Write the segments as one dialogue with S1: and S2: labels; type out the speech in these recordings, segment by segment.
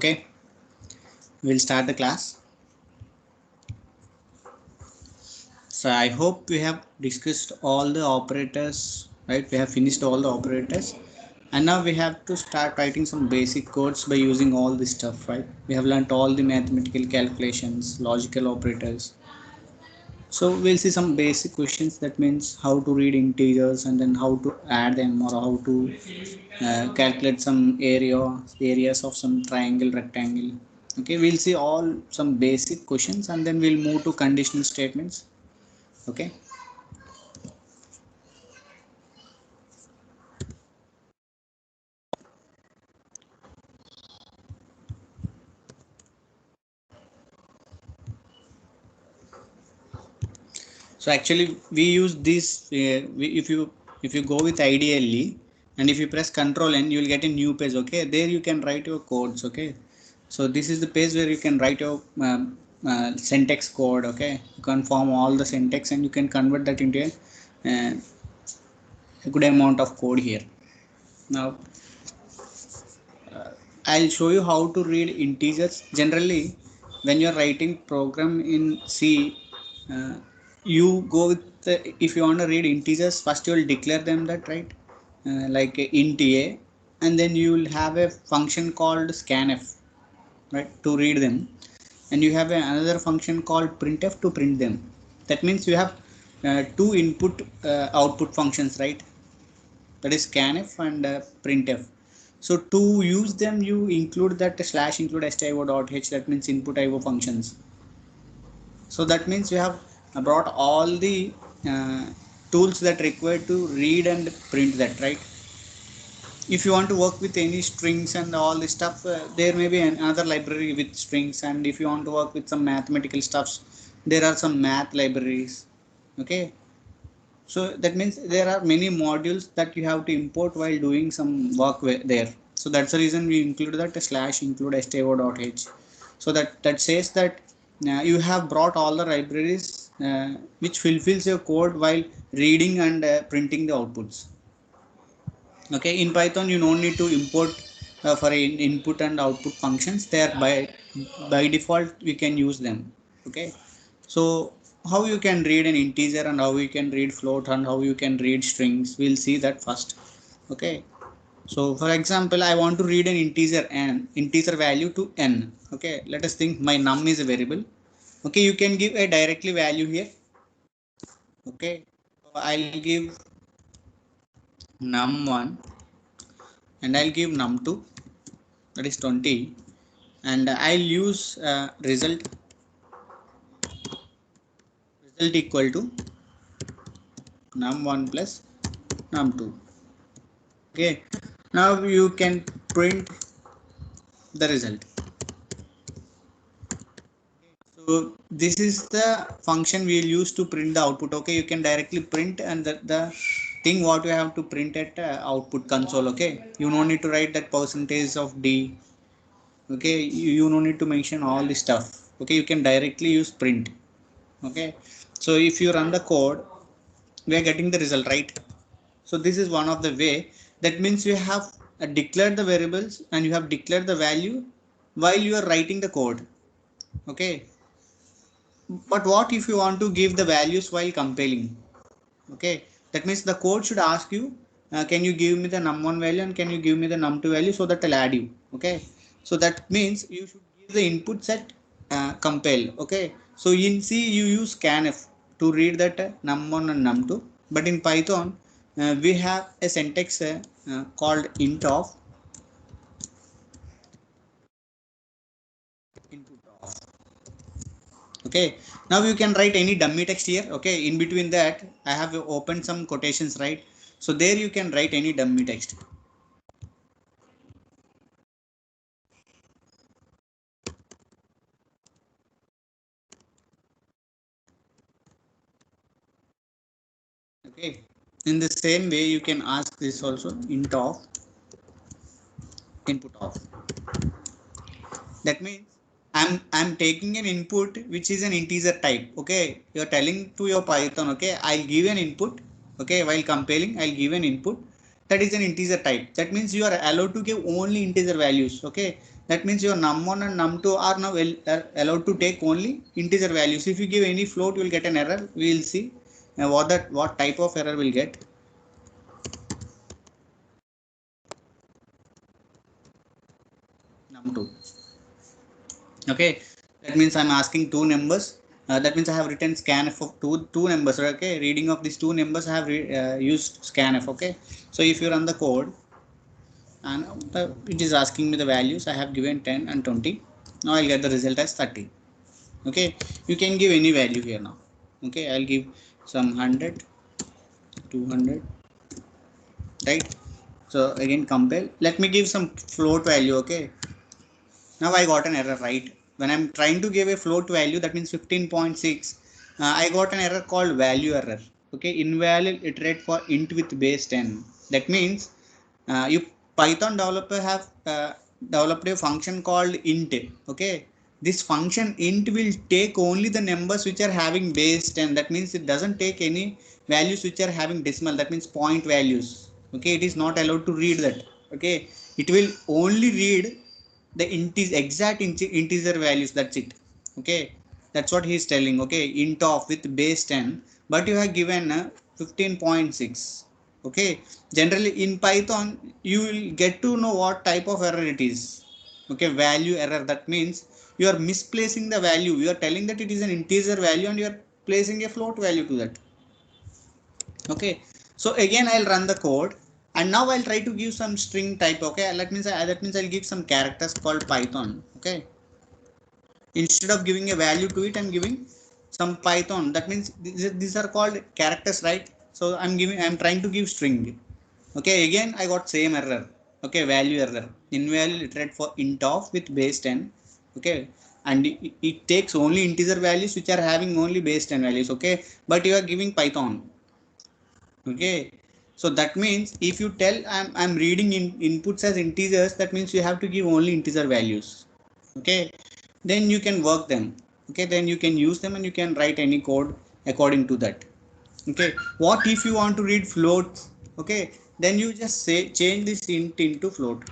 S1: Okay, we'll start the class. So I hope we have discussed all the operators, right? We have finished all the operators, and now we have to start writing some basic codes by using all this stuff, right? We have learned all the mathematical calculations, logical operators. So we'll see some basic questions, that means how to read integers and then how to add them, or how to calculate some areas of some triangle, rectangle. Okay, we'll see all some basic questions and then we'll move to conditional statements. Okay, so actually we use this if you go with IDLE and if you press Control N, you will get a new page. Okay, there you can write your codes. Okay, so this is the page where you can write your syntax code. Okay, you can form all the syntax and you can convert that into a good amount of code here. Now I'll show you how to read integers. Generally, when you're writing program in C, you go with if you want to read integers, first you will declare them, that right, like int a, and then you will have a function called scanf, right, to read them, and you have another function called printf to print them. That means you have two input output functions, right? That is scanf and printf. So to use them, you include that slash include stio.h, that means input io functions. So that means you have brought all the uh, tools that required to read and print that, right? If you want to work with any strings and all this stuff, there may be another library with strings, and if you want to work with some mathematical stuffs, there are some math libraries. Okay, so that means there are many modules that you have to import while doing some work there. So that's the reason we include that slash include stio.h. So that says that you have brought all the libraries which fulfills your code while reading and printing the outputs. Okay, in Python you don't need to import for input and output functions. They are by default we can use them. Okay, so how you can read an integer and how you can read float and how you can read strings, we'll see that first. Okay, so for example, I want to read an integer value to n. Okay, let us think my num is a variable. Okay, you can give a directly value here. Okay, so I'll give num1 and I'll give num2, that is 20, and I'll use result equal to num1 plus num2. Okay, now you can print the result. So this is the function we'll use to print the output. Okay, you can directly print, and the thing what you have to print at output console. Okay, you don't need to write that percentage of d. Okay, you don't need to mention all this stuff. Okay, you can directly use print. Okay, so if you run the code, we are getting the result, right? So this is one of the way. That means you have declared the variables and you have declared the value while you are writing the code. Okay, but what if you want to give the values while compiling? Okay, that means the code should ask you, can you give me the num1 value and can you give me the num2 value, so that I'll add you. Okay, so that means you should give the input set compile. Okay, so in C you use scanf to read that num1 and num2, but in Python we have a syntax called int of input of. Okay, now you can write any dummy text here. Okay, in between that I have opened some quotations, right? So there you can write any dummy text. Okay, in the same way you can ask this also, int of input of. That means I'm taking an input which is an integer type. Okay, you're telling to your Python, okay, I'll give an input. Okay, while compiling I'll give an input that is an integer type. That means you are allowed to give only integer values. Okay, That means your num1 and num2 are now allowed to take only integer values. If you give any float, you will get an error. We will see what type of error will get. Num2. Okay, that means I'm asking two numbers. That means I have written scanf of two numbers. Okay, reading of these two numbers I have used scanf. Okay, so if you run the code and it is asking me the values, I have given 10 and 20. Now I'll get the result as 30. Okay, you can give any value here now. Okay, I'll give some 100, 200, right? So again compile. Let me give some float value. Okay, now I got an error, right? When I'm trying to give a float value, that means 15.6, I got an error called value error. Okay, invalid iterate for int with base 10. That means you Python developer have developed a function called int. Okay, this function int will take only the numbers which are having base 10. That means it doesn't take any values which are having decimal. That means point values. Okay, it is not allowed to read that. Okay, it will only read the exact integer values. That's it. Okay, that's what he is telling. Okay, int of with base 10, but you have given 15.6. okay, generally in Python you will get to know what type of error it is. Okay, value error. That means you are misplacing the value. You are telling that it is an integer value and you are placing a float value to that. Okay, so again I'll run the code and now I'll try to give some string type. Okay, that means I'll give some characters called Python. Okay, instead of giving a value to it, I'm giving some Python. That means these are called characters, right? So I'm trying to give string. Okay, again I got same error. Okay, value error, invalid iterate for int of with base 10. Okay, and it takes only integer values which are having only base 10 values. Okay, but you are giving Python. Okay, so that means if you tell I'm reading inputs as integers, that means you have to give only integer values. Okay, then you can work them. Okay, then you can use them and you can write any code according to that. Okay, what if you want to read floats? Okay, then you just say change this int into float.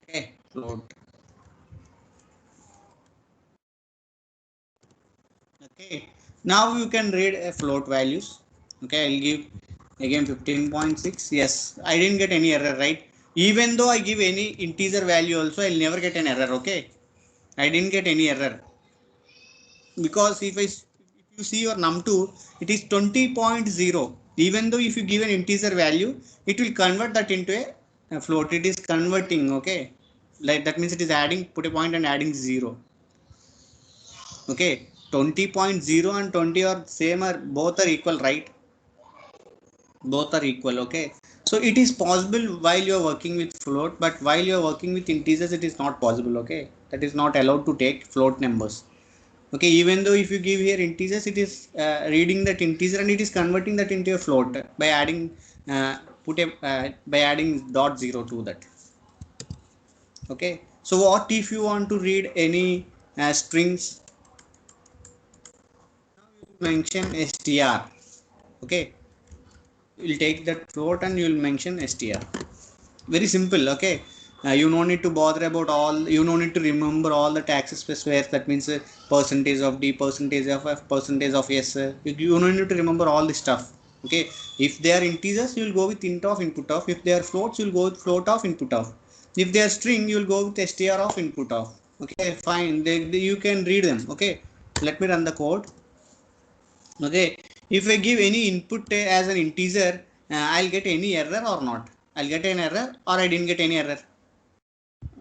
S1: Okay, float. Okay, now you can read a float values. Okay, I'll give again 15.6. Yes, I didn't get any error, right? Even though I give any integer value also, I'll never get an error. Okay, I didn't get any error because if you see your num2, it is 20.0. Even though if you give an integer value, it will convert that into a float. It is converting. Okay, like that means it is adding, put a point and adding 0. Okay, 20.0 and 20 are same, or both are equal, right? Both are equal. Okay, so it is possible while you are working with float, but while you are working with integers it is not possible. Okay, that is not allowed to take float numbers. Okay, even though if you give here integers, it is reading that integer and it is converting that into a float by adding by adding dot zero to that. Okay, so what if you want to read any strings? Mention str. Okay, you'll take that float and you'll mention str. Very simple. Okay, you no need to bother about all, you no need to remember all the tax specifiers. That means percentage of d, percentage of f, percentage of s. You no need to remember all this stuff. Okay, if they are integers you will go with int of input of. If they are floats you will go with float of input of. If they are string you will go with str of input of. Okay, fine, you can read them. Okay, let me run the code. Okay, if I give any input as an integer, I'll get any error or not? I'll get an error or I didn't get any error?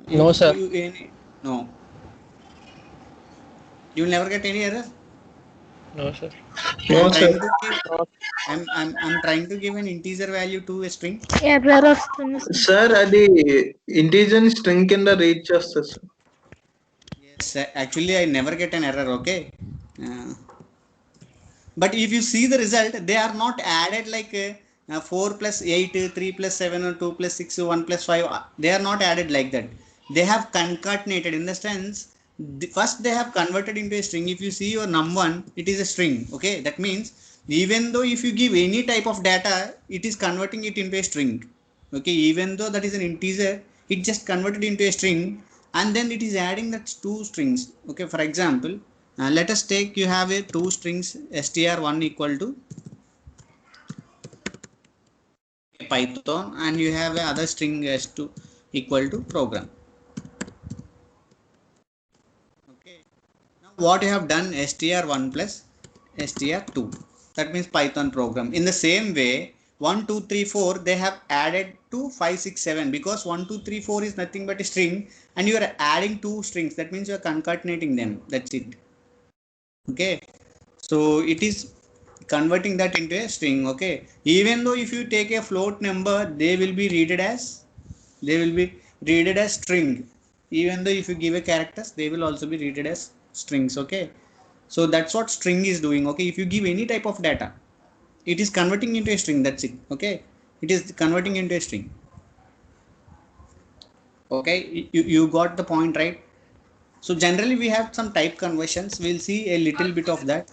S2: No, sir.
S1: No, you will never get any error.
S2: No, sir.
S1: I'm
S3: No, sir.
S1: trying to give I'm trying to give an integer value to a string.
S4: Error వస్తుంది sir.
S3: Sir అది integer string కింద read చేస్తారు sir.
S1: Yes, actually I never get an error. Okay, but if you see the result, they are not added like 4 plus 8, 3 plus 7, or 2 plus 6, 1 plus 5. They are not added like that. They have concatenated. In the sense, first they have converted into a string. If you see your num1, it is a string. Okay, that means even though if you give any type of data, it is converting it into a string. Okay, even though that is an integer, it just converted into a string, and then it is adding that two strings. Okay, for example, let us take, you have a two strings str1 equal to Python, and you have a other string s2 equal to program. Okay, now what you have done, str1 plus str2, that means Python program. In the same way, 1 2 3 4 they have added to 5 6 7, because 1 2 3 4 is nothing but a string, and you are adding two strings, that means you are concatenating them, that's it. Okay, so it is converting that into a string. Okay, even though if you take a float number, they will be readed as, they will be readed as string. Even though if you give a characters, they will also be readed as strings. Okay, so that's what string is doing. Okay, if you give any type of data, it is converting into a string, that's it. Okay, it is converting into a string. Okay, you got the point, right? So generally we have some type conversions, we'll see a little bit of that.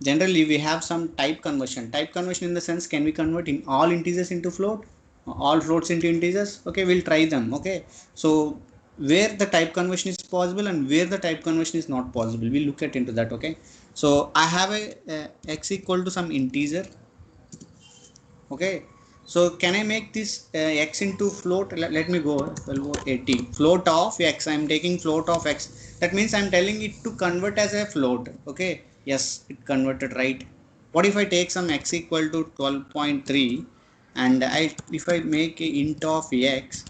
S1: Generally we have some type conversion in the sense, can we convert in all integers into float, all floats into integers? Okay, we'll try them. Okay, so where the type conversion is possible and where the type conversion is not possible, we'll look at into that. Okay, so I have a x equal to some integer. Okay, so can I make this x into float? Let me go 1280 float of x. I'm taking float of x, that means I'm telling it to convert as a float. Okay, yes, it converted, right? What if I take some x equal to 12.3, and if I make a int of x,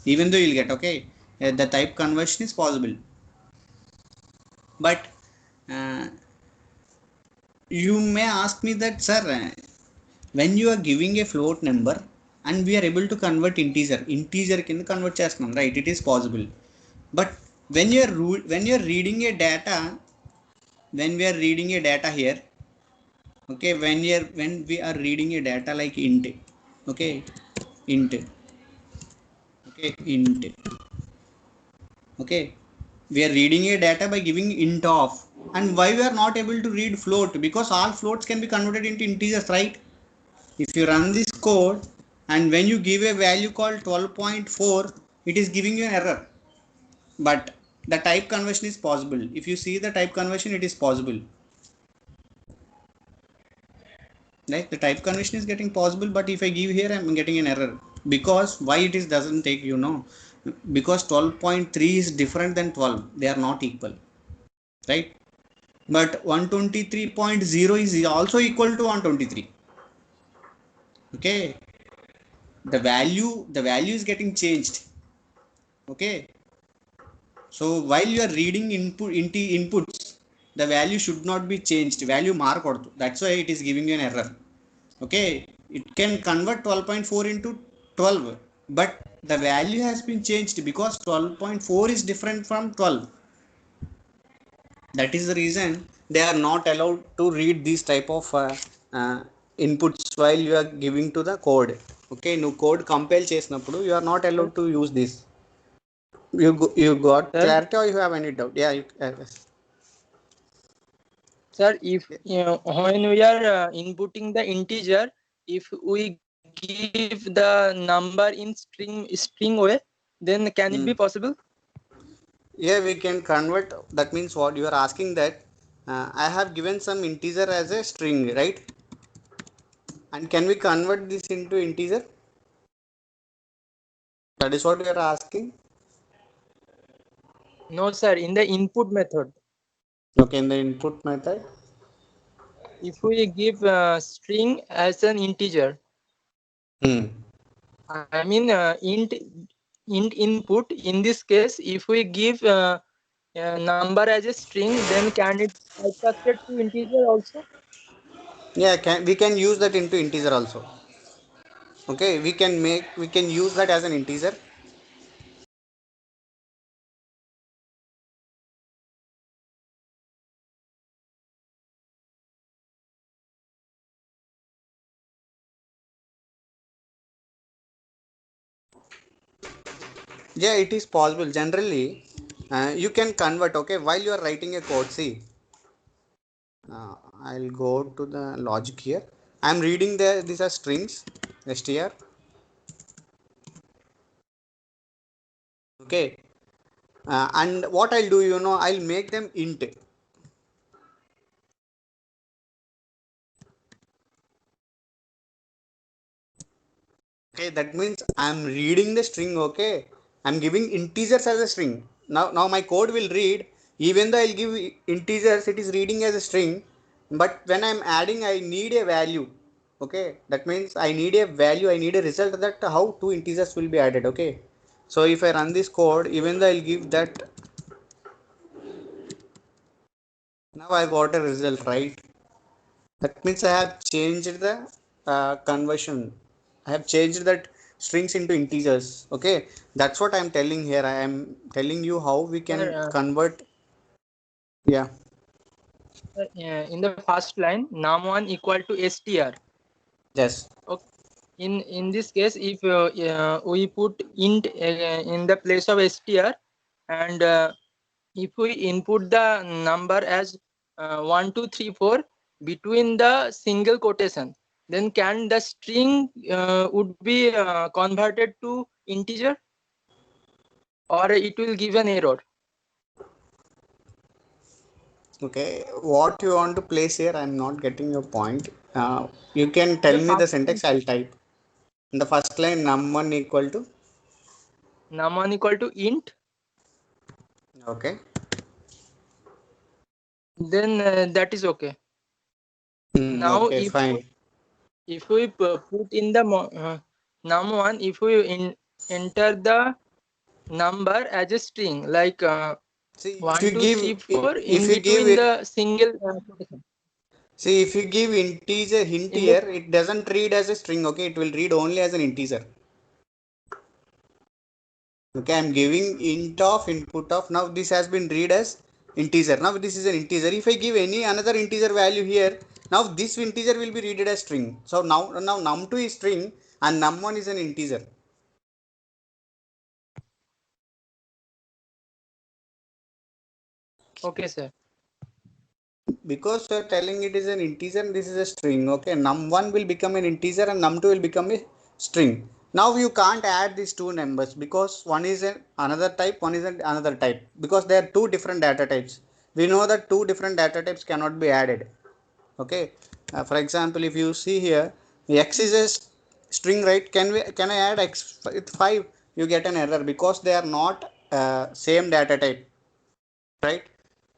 S1: even though you'll get, okay, the type conversion is possible. But uh, you may ask me that, sir, when you are giving a float number and we are able to convert integer కింద convert చేస్తున్నాం, right? It is possible. But when you are reading a data, when we are reading a data here, okay, when we are reading a data like int, okay, int, okay, int, okay, we are reading a data by giving int of. And why we are not able to read float? Because all floats can be converted into integers, right? If you run this code and when you give a value called 12.4, it is giving you an error. But the type conversion is possible. If you see the type conversion, it is possible. Right? The type conversion is getting possible, but if I give here, I'm getting an error. Because why it is doesn't take, because 12.3 is different than 12. They are not equal. Right? But 123.0 is also equal to 123. Okay, the value is getting changed. Okay, so while you are reading inputs, the value should not be changed, value mark koddu, that's why it is giving you an error. Okay, it can convert 12.4 into 12, but the value has been changed because 12.4 is different from 12. That is the reason they are not allowed to read these type of uh, inputs while you are giving to the code. Okay, no code compile చేసినప్పుడు you are not allowed to use this. You got
S2: Sir,
S1: clarity or you have any doubt? Yeah, yes.
S2: sir, if when we are inputting the integer, if we give the number in string way, then can it be possible?
S1: Yeah, we can convert. That means what you are asking, that I have given some integer as a string, right? And can we convert this into integer? That is what you are asking.
S2: No, sir. In the input method,
S1: Okay, in the input method.
S2: if we give string as an integer,
S1: Hmm.
S2: I mean int input. In this case, if we give number as a string, then can it typecasted to integer also?
S1: Yeah, we can use that into integer also. Okay, we can use that as an integer. Yeah, it is possible. Generally, you can convert. Okay, while you are writing a code, see, I'll go to the logic here. I'm reading these are strings str. Okay, and what I'll do, I'll make them int. Okay, that means I'm reading the string. Okay, I'm giving integers as a string. Now my code will read, even though I'll give integers, it is reading as a string. But when I'm adding, I need a value. Okay, that means I need a value, I need a result, that how two integers will be added. Okay, so if I run this code, even though I'll give that, now I got a result, right? That means I have changed the conversion. I have changed that strings into integers. Okay, that's what I'm telling here. I am telling you how we
S2: Sir,
S1: can convert. Yeah.
S2: in the first line, num1 equal to str.
S1: Yes.
S2: Okay. In this case, if we put int in the place of str, and if we input the number as 1 2 3 4 between the single quotation, then can the string would be converted to integer, or it will give an error?
S1: Okay. What you want to place here? I'm not getting your point. You can
S2: In
S1: tell
S2: the
S1: me the
S2: first
S1: syntax. I'll type. In the first line, num1 equal to.
S2: num1 equal to int,
S1: Okay.
S2: then that is okay. Now
S1: Okay. Fine.
S2: if we put in the num1, if we enter the number as a string, like
S1: See, if
S2: 1
S1: you
S2: 2
S1: give,
S2: 3 4
S1: if
S2: in
S1: you give
S2: between
S1: it,
S2: the single quotation.
S1: see, if you give integer hint
S2: In the
S1: here, it doesn't read as a string. Okay, it will read only as an integer. Okay, I'm giving int of input of, now this has been read as integer. Now this is an integer. If I give any another integer value here, now this integer will be read as string. So now num2 is string and num1 is an integer.
S2: okay, sir.
S1: Because you're telling it is an integer and this is a string. Okay, num1 will become an integer and num2 will become a string. Now you can't add these two numbers because one is another type, one is another type, because they are two different data types. We know that two different data types cannot be added. Okay, for example, if you see here, x is a string, right? Can I add x with 5? You get an error because they are not same data type, right?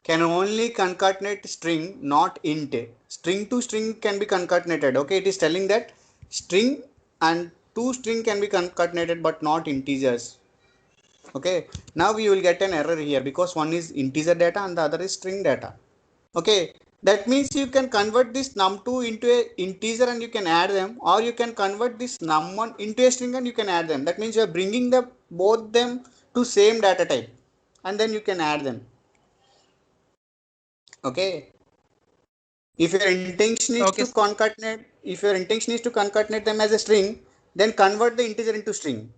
S1: Can only concatenate string, not int. String to string can be concatenated. Okay, it is telling that string and two string can be concatenated but not integers. Okay, now we will get an error here because one is integer data and the other is string data. Okay, that means you can convert this num2 into a integer and you can add them, or you can convert this num1 into a string and you can add them. That means you are bringing the both them to same data type and then you can add them. Okay, if your intention is
S2: Okay,
S1: to concatenate, if your intention is to concatenate them as a string, then convert the integer into string.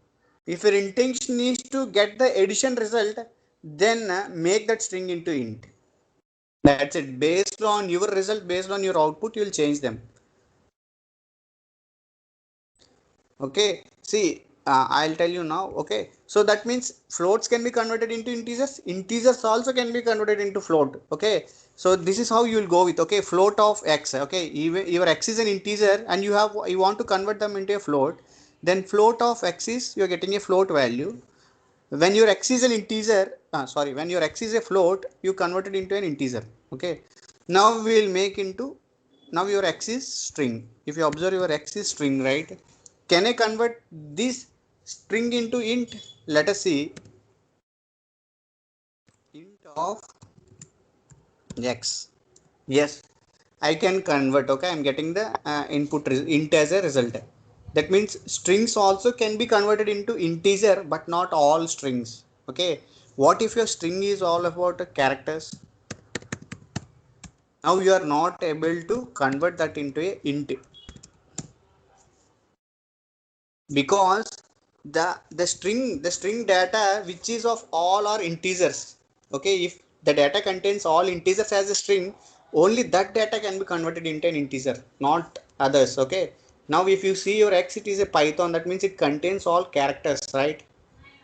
S1: If your intention is to get the addition result, then make that string into int. That's it. Based on your result, based on your output, you will change them. Okay, see, I'll tell you now. Okay, so that means floats can be converted into integers, integers also can be converted into float. Okay, so this is how you will go with, okay, float of x. Okay, even your x is an integer and you want to convert them into a float, then float of x is you're getting a float value. When your x is an integer, sorry, when your x is a float, you convert it into an integer. Okay, now we will make into, now your x is string. If you observe, your x is string, right? Can I convert this string into int? Let us see. Int of x. Yes, I can convert. Okay, I'm getting the input int as a result. That means strings also can be converted into integer, but not all strings. Okay, what if your string is all about characters? Now you are not able to convert that into a int because the string data which is of all are integers. Okay, if the data contains all integers as a string, only that data can be converted into an integer, not others. Okay, now if you see your X, it is a Python, that means it contains all characters, right?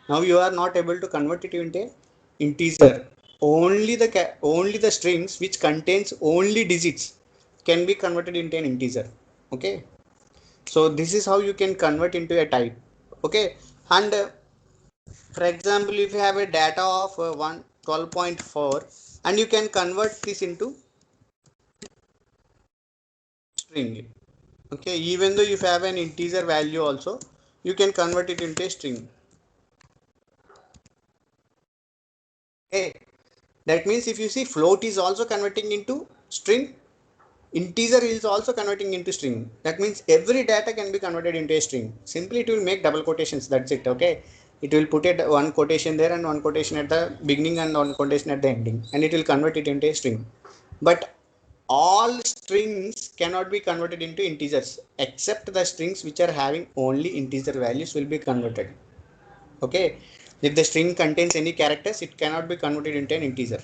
S1: Now you are not able to convert it into integer. Only the strings which contains only digits can be converted into an integer. Okay, so this is how you can convert into a type. Okay, and for example, if you have a data of 12.4 and you can convert this into string. Okay, even though if you have an integer value also, you can convert it into a string. Okay, that means if you see float is also converting into string, integer is also converting into string. That means every data can be converted into a string. Simply it will make double quotations, that's it. Okay, it will put it one quotation there and one quotation at the beginning and one quotation at the ending, and it will convert it into a string. But all strings cannot be converted into integers except the strings which are having only integer values will be converted. Okay, if the string contains any characters, it cannot be converted into an integer.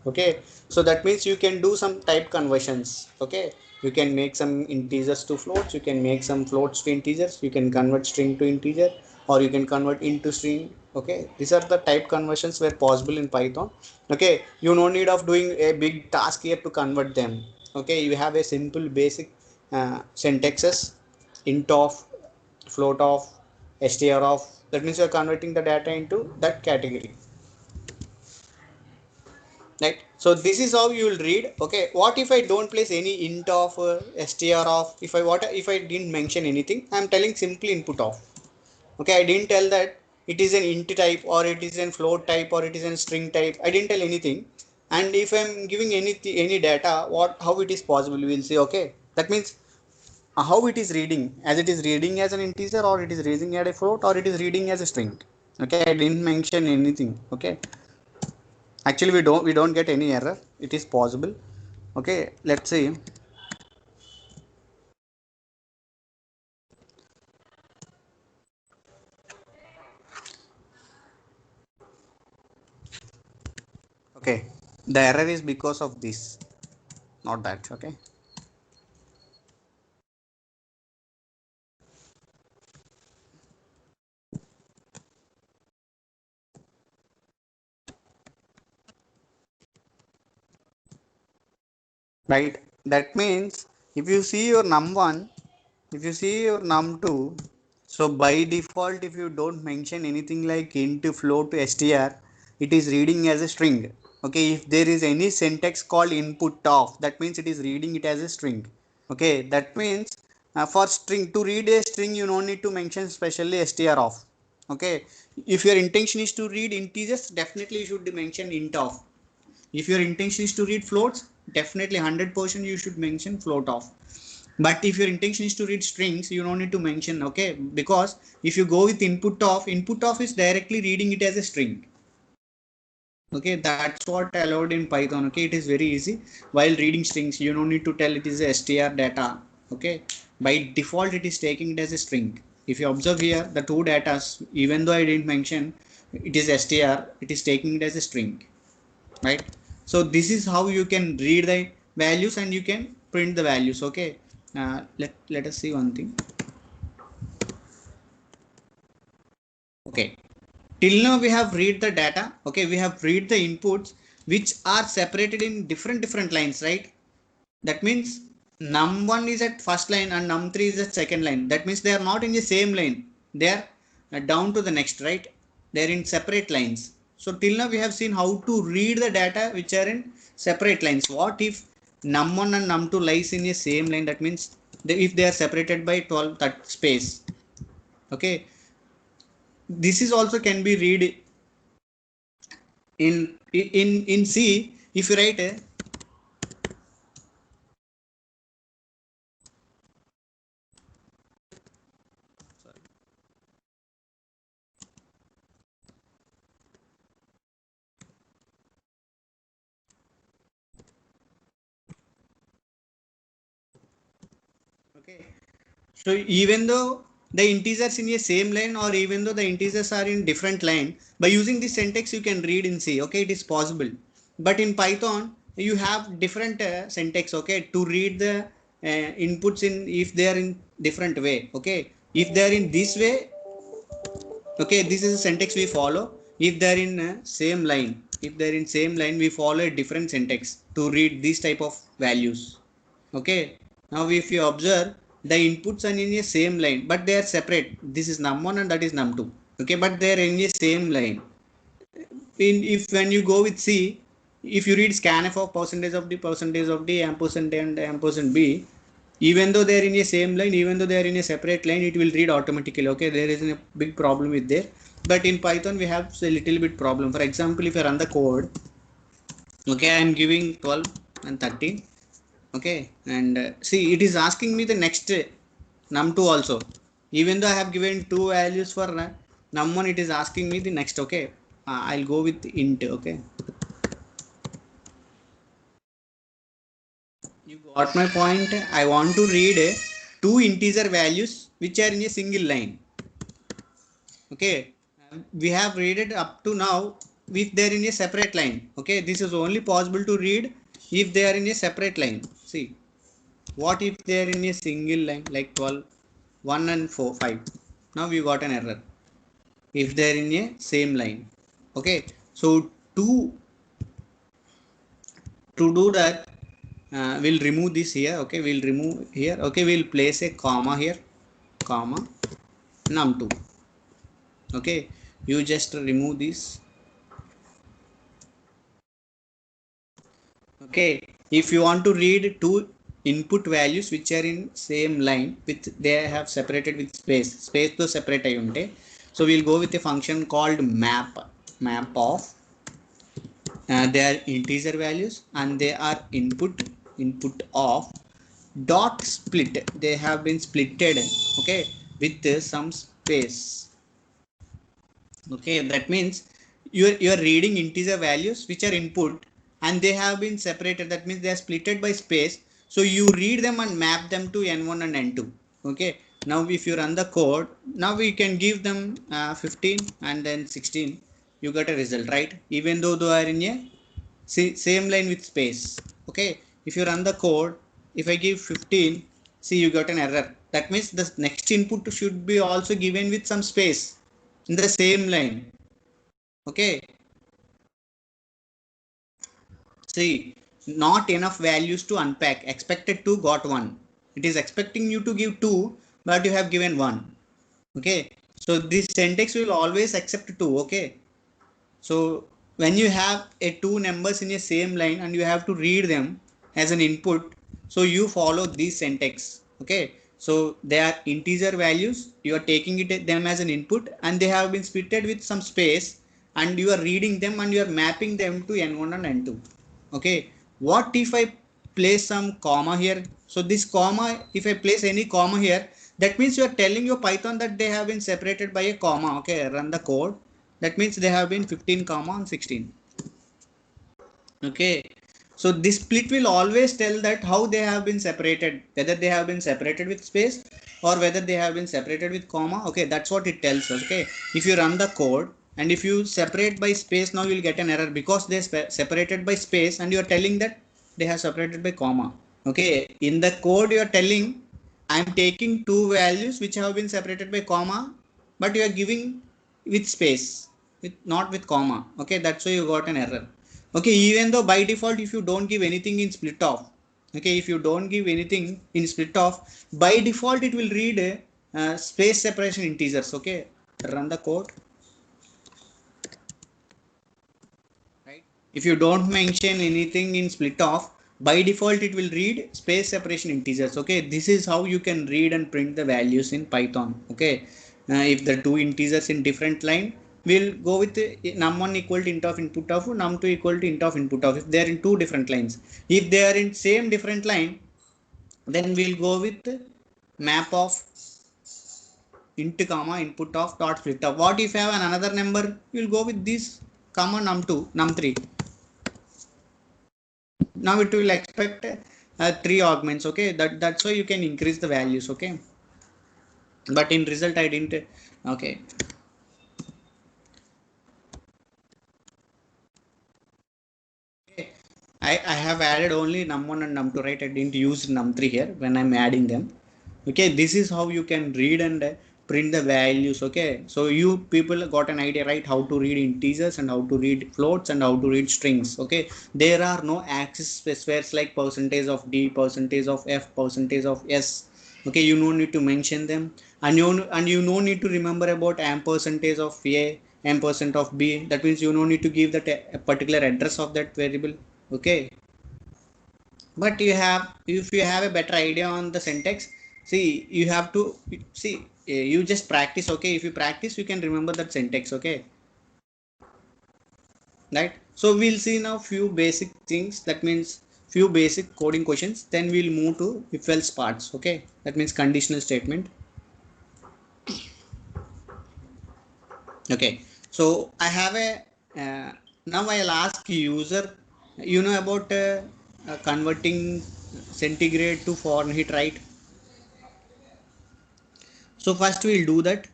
S1: Okay, so that means you can do some type conversions. Okay, you can make some integers to floats, you can make some floats to integers, you can convert string to integer, or you can convert into string. Okay, these are the type conversions were possible in Python. Okay, you no need of doing a big task here to convert them. Okay, you have a simple basic syntaxes: int of, float of, str of. That means you are converting the data into that category, right? So this is how you will read. Okay, what if I don't place any int of, str of, if I didn't mention anything, I'm telling simply input of. Okay, I didn't tell that it is an int type or it is an float type or it is a string type. I didn't tell anything. And if I'm giving any data, what, how it is possible, we will see. Okay, that means how it is reading, as it is reading as an integer, or it is reading as a float, or it is reading as a string. Okay, I didn't mention anything. Okay, actually we don't get any error, it is possible. Okay, let's see. Okay, the error is because of this, not that. Okay, right, that means if you see your num1, if you see your num2, so by default if you don't mention anything like int, float, str, it is reading as a string. Okay, if there is any syntax called input of, that means it is reading it as a string. Okay, that means for string, to read a string you don't need to mention specially str of. Okay, if your intention is to read integers, definitely you should mention int of. If your intention is to read floats, definitely 100% you should mention float of. But if your intention is to read strings, you don't need to mention. Okay, because if you go with input of is directly reading it as a string. Okay, that's what allowed in Python. Okay, it is very easy. While reading strings, you don't need to tell it is a str data. Okay, by default it is taking it as a string. If you observe here, the two datas, even though I didn't mention it is str, it is taking it as a string, right? So this is how you can read the values and you can print the values. Okay, let us see one thing. Okay, till now we have read the data. Okay, we have read the inputs which are separated in different lines, right? That means num1 is at first line and num3 is at second line. That means they are not in the same line, they are down to the next, right? They are in separate lines. So till now we have seen how to read the data which are in separate lines. What if num1 and num2 lies in the same line? That means if they are separated by 12 that space. Okay, this is also can be read in C. If you write a, okay, so even though the integers in a same line, or even though the integers are in different line, by using this syntax you can read in C. Okay, it is possible. But in Python, you have different syntax, okay, to read the inputs in, if they are in different way, okay. If they are in this way, okay, this is the syntax we follow. If they are in same line, if they are in same line, we follow a different syntax to read these type of values, okay. Now if you observe, the inputs are in a same line but they are separate. This is num1 and that is num2, okay, but they are in a same line. If when you go with C, if you read scanf of percentage of d ampersand and ampersand b, even though they are in a same line, even though they are in a separate line, it will read automatically, okay. There is a big problem with there, but in Python we have a little bit problem. For example, if I run the code, okay, I am giving 12 and 13, okay, and see, it is asking me the next num2 also. Even though I have given two values for num1, it is asking me the next, okay. I'll go with int, okay. You got my point. I want to read two integer values which are in a single line, okay. We have read it up to now if they are in a separate line, okay. This is only possible to read if they are in a separate line. See, what if they are in a single line like 12, 1 and 4, 5? Now we got an error if they are in a same line, okay. So to do that, we'll remove this here, okay. We'll remove here, okay. We'll place a comma here, comma num2, okay. You just remove this, okay. If you want to read two input values which are in same line with, they have separated with space to separate ayunte, so we'll go with a function called map of they are integer values and they are input of dot split, they have been splitted, okay, with some space, okay. That means you are reading integer values which are input and they have been separated, that means they are splitted by space. So you read them and map them to n1 and n2, okay. Now if you run the code, now we can give them 15 and then 16, you get a result, right? Even though they are in a same line with space, okay. If you run the code, if I give 15, see, you got an error. That means the next input should be also given with some space in the same line, okay. See, not enough values to unpack, expected to got 1, it is expecting you to give 2 but you have given 1, okay. So this syntax will always accept 2, okay. So when you have a two numbers in a same line and you have to read them as an input, so you follow this syntax, okay. So they are integer values, you are taking it them as an input and they have been splitted with some space, and you are reading them and you are mapping them to n1 and n2, okay. What if I place some comma here? So this comma, if I place any comma here, that means you are telling your Python that they have been separated by a comma, okay. Run the code, that means they have been 15 comma and 16, okay. So this split will always tell that how they have been separated, whether they have been separated with space or whether they have been separated with comma, okay. That's what it tells us, okay. If you run the code and if you separate by space, now you'll get an error because they separated by space and you are telling that they have separated by comma, okay. In the code you are telling, I am taking two values which have been separated by comma, but you are giving with space, with not with comma, okay. That's why you got an error, okay. Even though by default, if you don't give anything in split off, okay, if you don't give anything in split off, by default it will read space separation integers, okay. Run the code, right? If you don't mention anything in split off, by default it will read space separation integers, okay. This is how you can read and print the values in Python, okay. If the two integers in different line, we'll go with num1 equal to int of input of, num2 equal to int of input of, if they are in two different lines. If they are in same different line, then we'll go with map of int comma input of dot split of. What if you have another number, we'll go with this comma num2 num3. Now it will expect 3 augments, okay. That's why you can increase the values, okay. But in result I didn't, okay. I have added only num1 and num2, right? I didn't use num3 here when I'm adding them. Okay, this is how you can read and print the values. Okay, so you people got an idea, right? How to read integers and how to read floats and how to read strings. Okay, there are no access specifiers like percentage of d, percentage of f, percentage of s. Okay, you no need to mention them, and you no need to remember about ampercentage of a, ampersand of b. That means you no need to give that a particular address of that variable. Okay, but you have, if you have a better idea on the syntax, see, you have to see, you just practice. Okay, if you practice you can remember that syntax. Okay, right? So we'll see now few basic things, that means few basic coding questions, then we'll move to if else parts. Okay, that means conditional statement. Okay, so I have a now I'll ask user, you know about converting centigrade to Fahrenheit, right? So first we'll do that,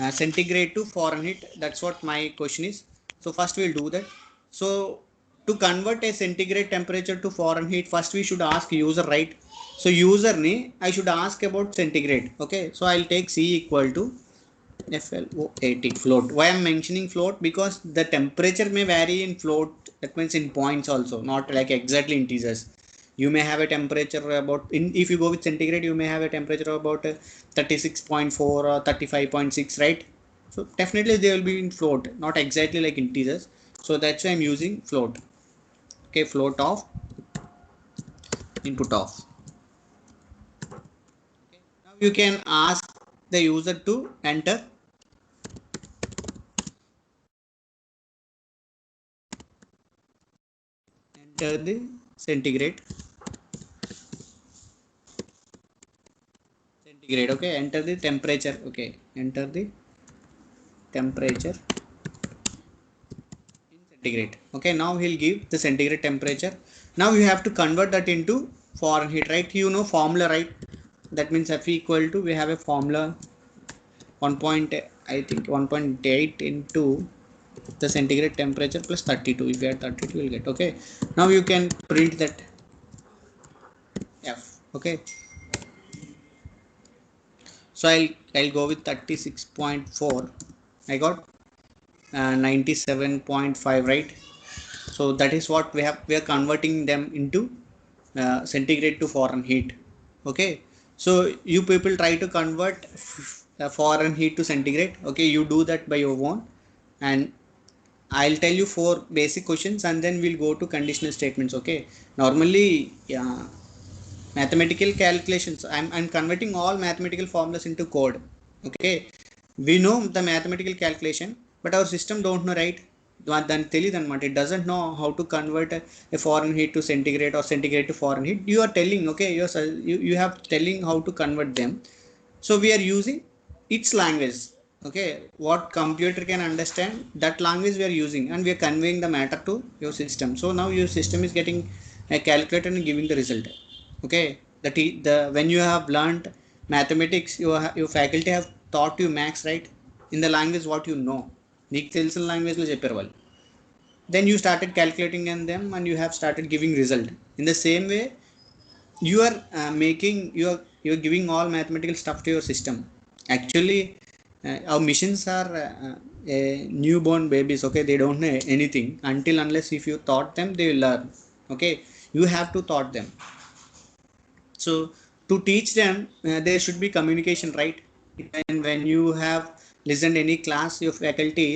S1: centigrade to Fahrenheit. That's what my question is. So first we'll do that. So to convert a centigrade temperature to Fahrenheit, first we should ask user, right? So user ni I should ask about centigrade. Okay, so I'll take C equal to FLOAT, float. Why I'm mentioning float? Because the temperature may vary in float, that means in points also, not like exactly integers. You may have a temperature about, if you go with centigrade, you may have a temperature about 36.4 or 35.6, right? So definitely they will be in float, not exactly like integers. So that's why I'm using float. Okay, float of input of. Okay, now you can ask the user to enter the centigrade. Centigrade. Okay, enter the temperature. Okay, enter the temperature in centigrade. Okay, now he'll give the centigrade temperature. Now you have to convert that into Fahrenheit, right? You know formula, right? That means F equal to, we have a formula 1 point, I think 1.8 into the centigrade temperature plus 32. If you add 32 you will get. Okay, now you can print that F. Okay, so I'll go with 36.4. I got 97.5, right? So that is what we are converting them into centigrade to Fahrenheit. Okay, so you people try to convert Fahrenheit to centigrade. Okay, you do that by your own, and I'll tell you four basic questions and then we'll go to conditional statements. Okay, normally, yeah, mathematical calculations, I'm converting all mathematical formulas into code. Okay, we know the mathematical calculation, but our system don't know, right? దానికి తెలియదు అనమాట. It doesn't know how to convert a foreign heat to centigrade or centigrade to foreign heat. You are telling, okay, you have telling how to convert them. So we are using its language. Okay, what computer can understand, that language we are using, and we are conveying the matter to your system. So now your system is getting a calculator and giving the result. Okay, the when you have learned mathematics, your faculty have taught you maths, right? In the language what you know, నీకు తెలిసిన లాంగ్వేజ్లో చెప్పారు వాళ్ళు. Then you started calculating in them and you have started giving result. In the same way, you are making, you're giving all mathematical stuff to your system. Actually, our missions are newborn babies. Okay, they don't know anything until unless if you taught them they will learn. Okay, you have to taught them. So to teach them, there should be communication, right? And when you have listened any class, your faculty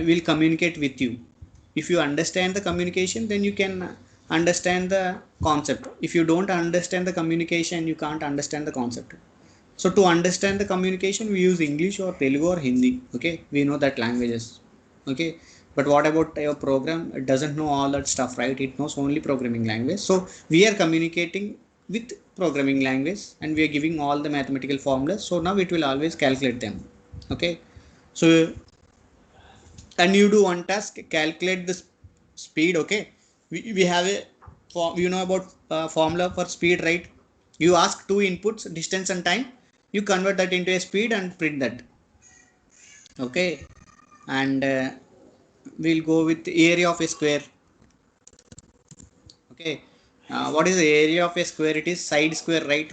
S1: will communicate with you. If you understand the communication, then you can understand the concept. If you don't understand the communication, you can't understand the concept. So to understand the communication, we use English or Telugu or Hindi. Okay, we know that languages. Okay, but what about your program? It doesn't know all that stuff, right? It knows only programming language. So we are communicating with programming language and we are giving all the mathematical formulas. So now it will always calculate them. Okay, so and you do one task, calculate the speed. Okay, we have a form, you know about formula for speed, right? You ask two inputs, distance and time, you convert that into a speed and print that. Okay, and we'll go with area of a square. Okay. What is the area of a square? It is side square, right?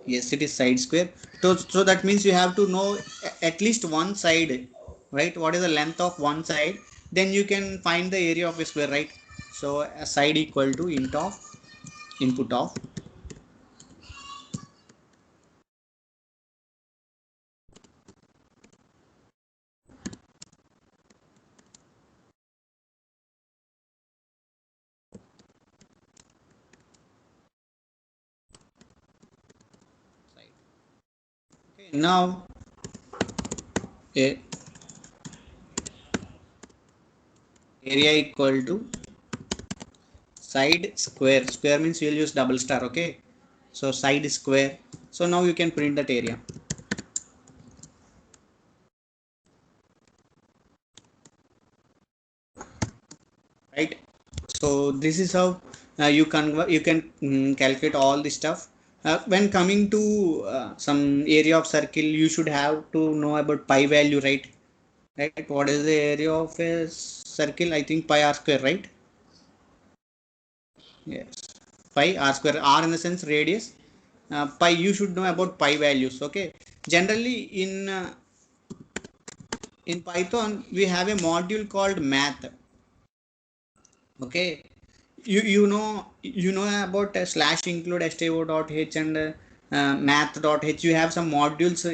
S1: Yes, it is side square. So that means you have to know at least one side, right? What is the length of one side? Then you can find the area of a square, right? So a side equal to int of input of side. Okay, now a area equal to side square. Square means you'll use double star. Okay, so side square. So now you can print that area. Right, so this is how you can calculate all this stuff. When coming to some area of circle, you should have to know about pi value, right. What is the area of a circle? I think pi r square, right? Yes, pi r square, r in the sense radius. Pi, you should know about pi values. Okay, generally in Python we have a module called math. Okay, you know about slash include sto.h and math.h. You have some modules,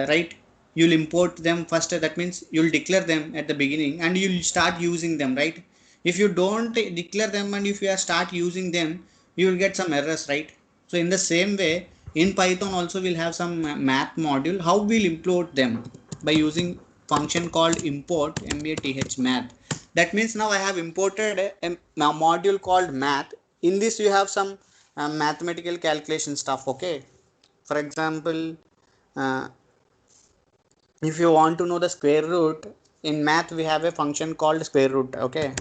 S1: right? You'll import them first. That means you'll declare them at the beginning and you'll start using them, right? If you don't declare them and if you start using them, you will get some errors, right? So in the same way, in Python also we'll have some math module. How we'll import them? By using function called import math. That means now I have imported a module called math. In this you have some mathematical calculation stuff. Okay, for example, uh, if you want to know the square root, in math we have a function called square root. Okay,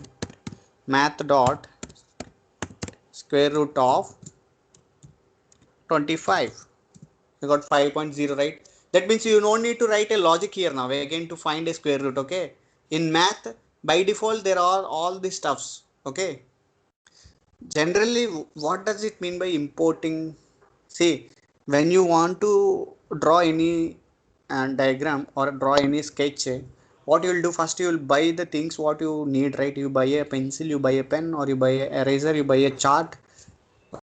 S1: math dot square root of 25. You got 5.0, right? That means you don't need to write a logic here now again to find a square root. Okay, in math by default there are all these stuffs. Okay, generally what does it mean by importing? See, when you want to draw any diagram or draw any sketch, what you will do first, you will buy the things what you need, right? You buy a pencil, you buy a pen, or you buy a eraser, you buy a chart.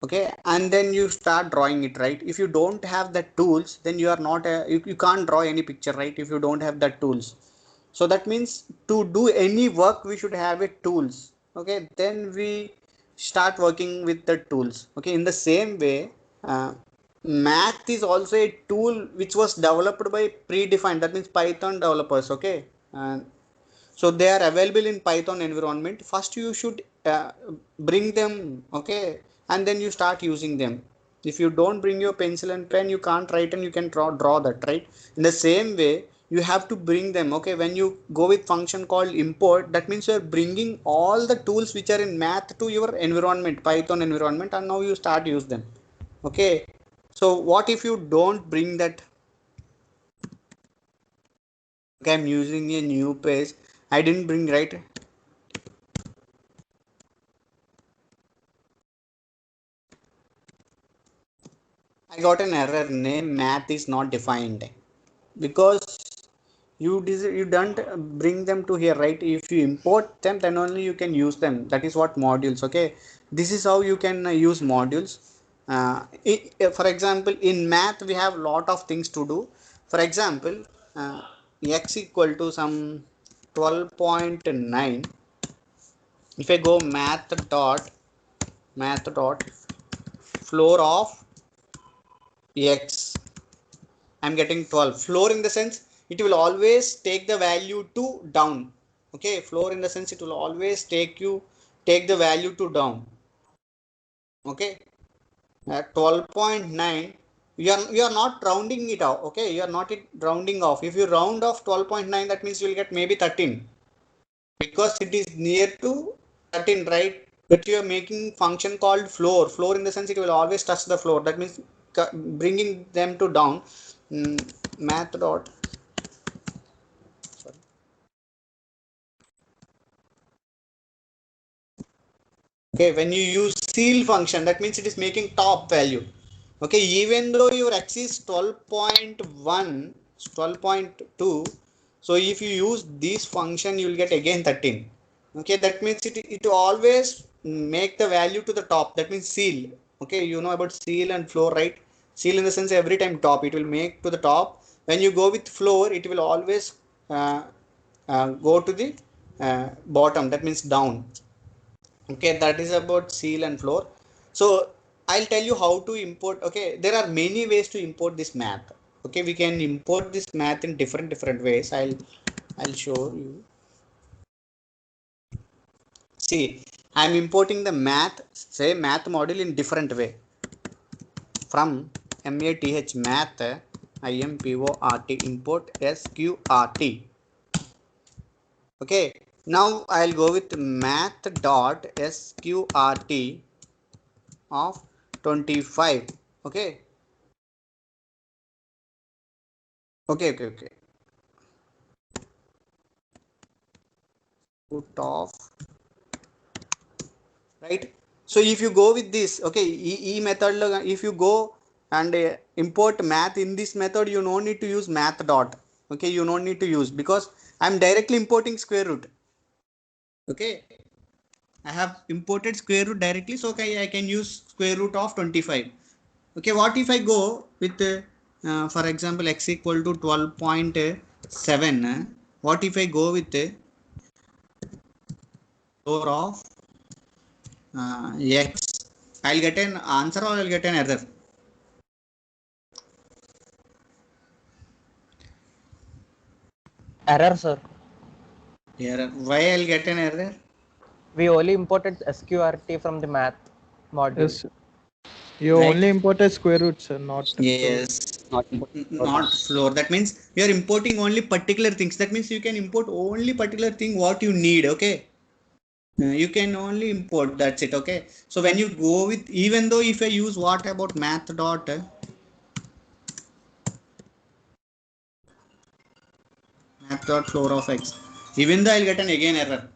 S1: Okay, and then you start drawing it, right? If you don't have the tools, then you are not you can't draw any picture, right? If you don't have the tools. So that means to do any work we should have a tools. Okay, then we start working with the tools. Okay, in the same way, math is also a tool which was developed by predefined, that means Python developers. Okay, so they are available in Python environment. First you should bring them. Okay, and then you start using them. If you don't bring your pencil and pen, you can't write and you can draw that, right? In the same way, you have to bring them. Okay, when you go with function called import, that means you are bringing all the tools which are in math to your environment, Python environment, and now you start use them. Okay, so what if you don't bring that? Okay, I'm using a new page, I didn't bring, right? I got an error, name math is not defined, because you don't bring them to here, right? If you import them, then only you can use them. That is what modules. Okay, this is how you can use modules. For example, in math we have lot of things to do. For example, uh, x equal to some 12.9. If I go math dot floor of x, I'm getting 12. Floor in the sense it will always take the value to down. Okay, floor in the sense it will always take the value to down. Okay, at 12.9, you are not rounding it off. Okay, you are not rounding off. If you round off 12.9, that means you will get maybe 13, because it is near to 13, right? But you are making function called floor. Floor in the sense it will always touch the floor. That means bringing them to down. Math dot, sorry, Okay, when you use ceil function, that means it is making top value. Okay, even though your x is 12.1, 12.2, so if you use this function, you will get again 13. Okay, that means it always make the value to the top. That means ceil. Okay, you know about ceil and floor, right? Ceil in the sense every time top, it will make to the top. When you go with floor, it will always uh, go to the bottom. That means down. Okay, that is about ceil and floor. So I'll tell you how to import. Okay, there are many ways to import this math. Okay, we can import this math in different ways. I'll show you. See, I'm importing the math, say math module in different way from math import import sqrt. Okay, now I'll go with math dot sqrt of 25. Okay, okay. Put off, right? So if you go with this, okay, e method, if you go and import math in this method, you no need to use math dot. Okay, you don't need to use because I'm directly importing square root. Okay, I have imported square root directly, so okay, I can use square root of 25. Okay, what if I go with, for example, x equal to 12.7? What if I go with floor of x? I'll get an answer or I'll get an error.
S4: Error, sir.
S1: Error. Why I'll get an error?
S4: We only imported SQRT from the math module.
S5: Yes. You
S1: Right.
S5: only imported square roots, sir, not
S1: Yes. Not floor. That means we are importing only particular things. That means you can import only particular thing what you need. Okay. You can only import. That's it. Okay. So when you go with, even though if I use what about math dot floor of x, even though I'll get an again error.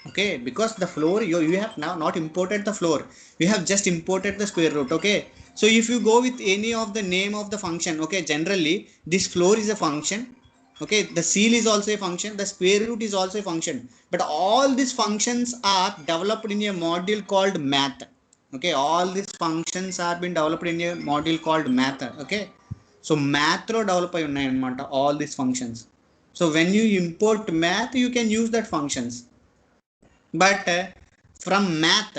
S1: Okay, because the floor you have now not imported the floor, you have just imported the square root. Okay, so if you go with any of the name of the function, okay, generally this floor is a function. Okay, the ceil is also a function, the square root is also a function, but all these functions are developed in a module called math. Okay, all these functions are been developed in a module called math. Okay, so math lo develop ayi unnai annamata all these functions. So when you import math, you can use that functions. But from math,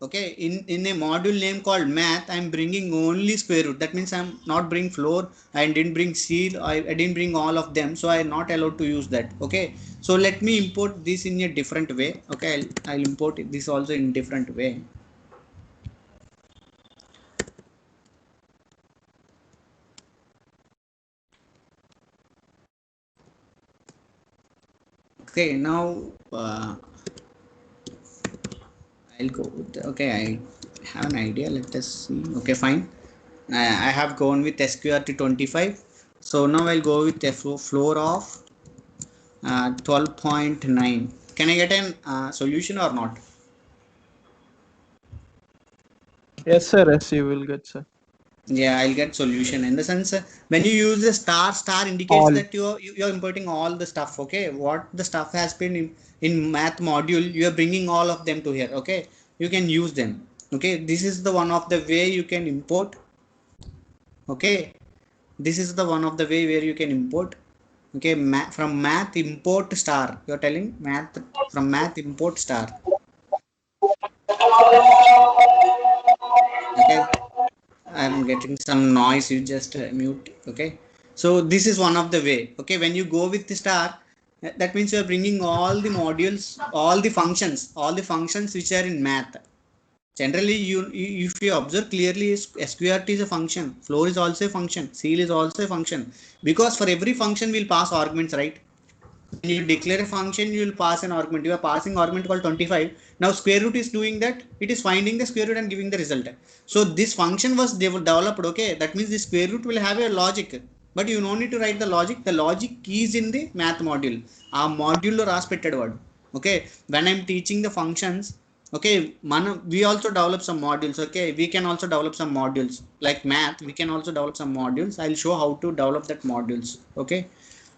S1: okay, in a module name called math, I'm bringing only square root. That means I'm not bring floor, I didn't bring ceil, I didn't bring all of them, so I'm not allowed to use that. Okay, so let me import this in a different way. Okay, I'll import this also in different way. Okay, now I'll go with okay, I have an idea. Let us see. Okay, fine. I have gone with SQRT 25. So now I'll go with a floor of 12.9. Can I get an solution or not?
S5: Yes, sir. Yes, you will get, sir.
S1: Yeah, I'll get solution in the sense when you use the star indicates
S5: All.
S1: that you're importing all the stuff. Okay, what the stuff has been in math module, you are bringing all of them to here. Okay, you can use them. Okay, this is the one of the way you can import. Okay, this is the one of the way where you can import. Okay, from math import star, you're telling math from math import star. Okay, I'm getting some noise, you just mute. Okay, so this is one of the way. Okay, when you go with the star, that means you're bringing all the modules, all the functions which are in math. Generally, if you observe clearly, SQRT is a function, floor is also a function, ceil is also a function, because for every function we'll pass arguments, right? When you declare a function, you will pass an argument. You are passing argument called 25. Now square root is doing that. It is finding the square root and giving the result. So this function was developed. Okay, that means the square root will have a logic, but you don't need to write the logic. The logic is in the math module. Our module lo ras petted word. Okay, when I'm teaching the functions, Okay, we also develop some modules. Okay, we can also develop some modules like math. We can also develop some modules. I'll show how to develop that modules. Okay,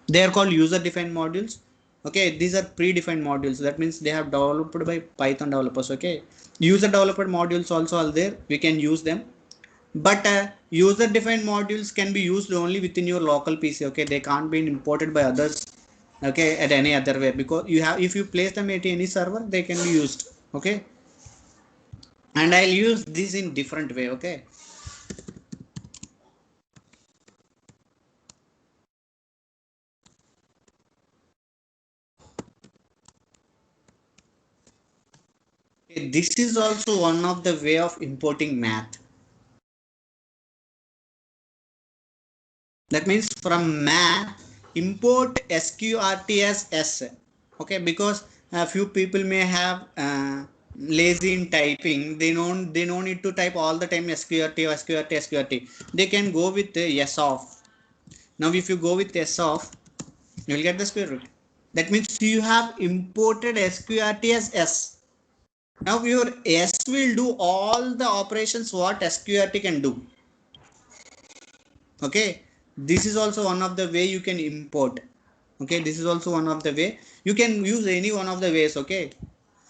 S1: they are called user defined modules. Okay, these are predefined modules. That means they have developed by Python developers. Okay, user developed modules also are there. We can use them, but user defined modules can be used only within your local PC. Okay, they can't be imported by others, okay, at any other way, because you have, if you place them at any server, they can be used. Okay, and I'll use this in different way. Okay, this is also one of the way of importing math. That means from math, import sqrt as s. Okay, because a few people may have lazy in typing. They don't need to type all the time sqrt. They can go with s of. Now if you go with s of, you will get the square root. That means you have imported sqrt as s. Now your s will do all the operations what sqrt can do. Okay, this is also one of the way you can import. Okay, this is also one of the way you can use any one of the ways. Okay,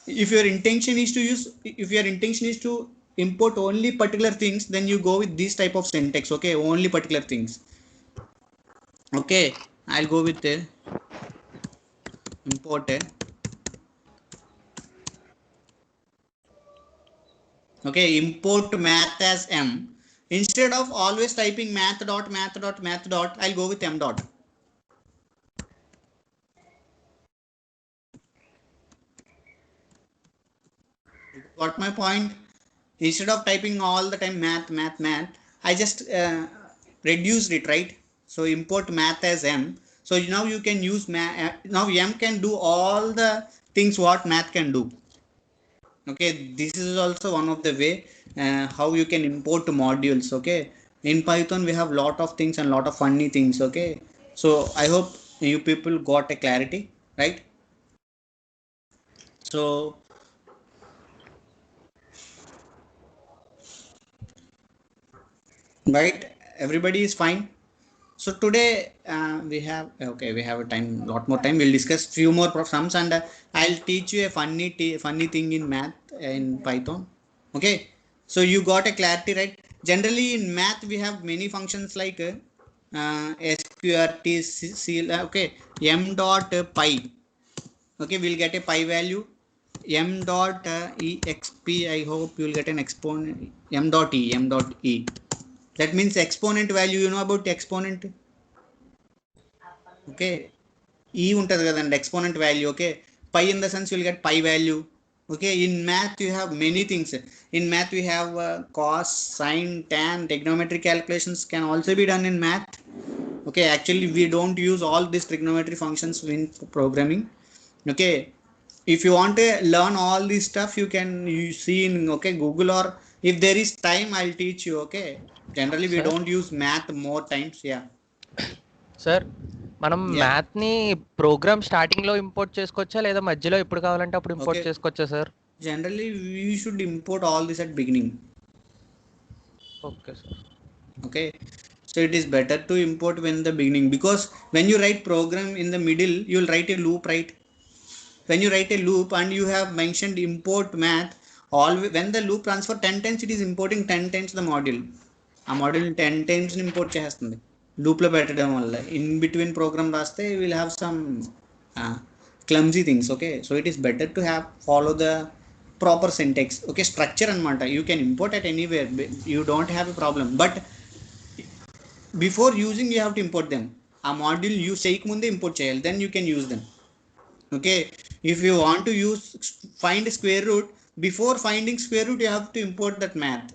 S1: if your intention is to use, if your intention is to import only particular things, then you go with this type of syntax. Okay, only particular things. Okay, I'll go with the import. Okay, import math as m. Instead of always typing math dot, I'll go with m dot. Got my point? Instead of typing all the time math, I just reduced it, right? So import math as m. So now you can use math. Now m can do all the things what math can do. Okay, this is also one of the way how you can import modules. Okay, in Python we have lot of things and lot of funny things. Okay, so I hope you people got a clarity, right? So right, everybody is fine. So today we have a time, lot more time. We'll discuss few more sums, and I'll teach you a funny thing in math in Python. Okay, so you got a clarity, right? Generally in math we have many functions like sqrt, okay, m dot pi. Okay, we'll get a pi value. M dot exp. I hope you'll get an exponent. M dot e. That means exponent value. You know about exponent? Okay, e ఉంటుంది కదండి exponent value. Okay, pi in the sense you'll get pi value. Okay, in math you have many things. In math we have cos, sin, tan, trigonometry calculations can also be done in math. Okay, actually we don't use all these trigonometry functions in programming. Okay, if you want to learn all this stuff, you see in, okay, Google, or if there is time I'll teach you. Okay, generally we
S4: Sir?
S1: don't use math more times. Yeah.
S4: Sir మనం
S1: Yeah.
S4: మ్యాథ్ని programme స్టార్టింగ్లో import చేసుకోవచ్చా లేదా మధ్యలో ఎప్పుడు కావాలంటే అప్పుడు import
S1: Okay.
S4: చేసుకోవచ్చా sir?
S1: Generally we should import all this at beginning.
S4: Okay sir.
S1: Okay, so it is better to import when the beginning, because when you write program in the middle, you'll write a loop, right? When you write a loop and you have mentioned import math, all when the loop runs for 10 times, it is importing 10 times the module. ఆ module 10 times import చేస్తుంది లూప్లో పెట్టడం వల్ల. In between program రాస్తే will have some clumsy things. Okay, so it is better to have follow the proper syntax. Okay, structure అనమాట. You can import at anywhere, you don't have a problem, but before using you have to import them. ఆ module use చేయకముందే import చేయాలి, then you can use them. Okay, if you want to find square root, before finding square root you have to import that math.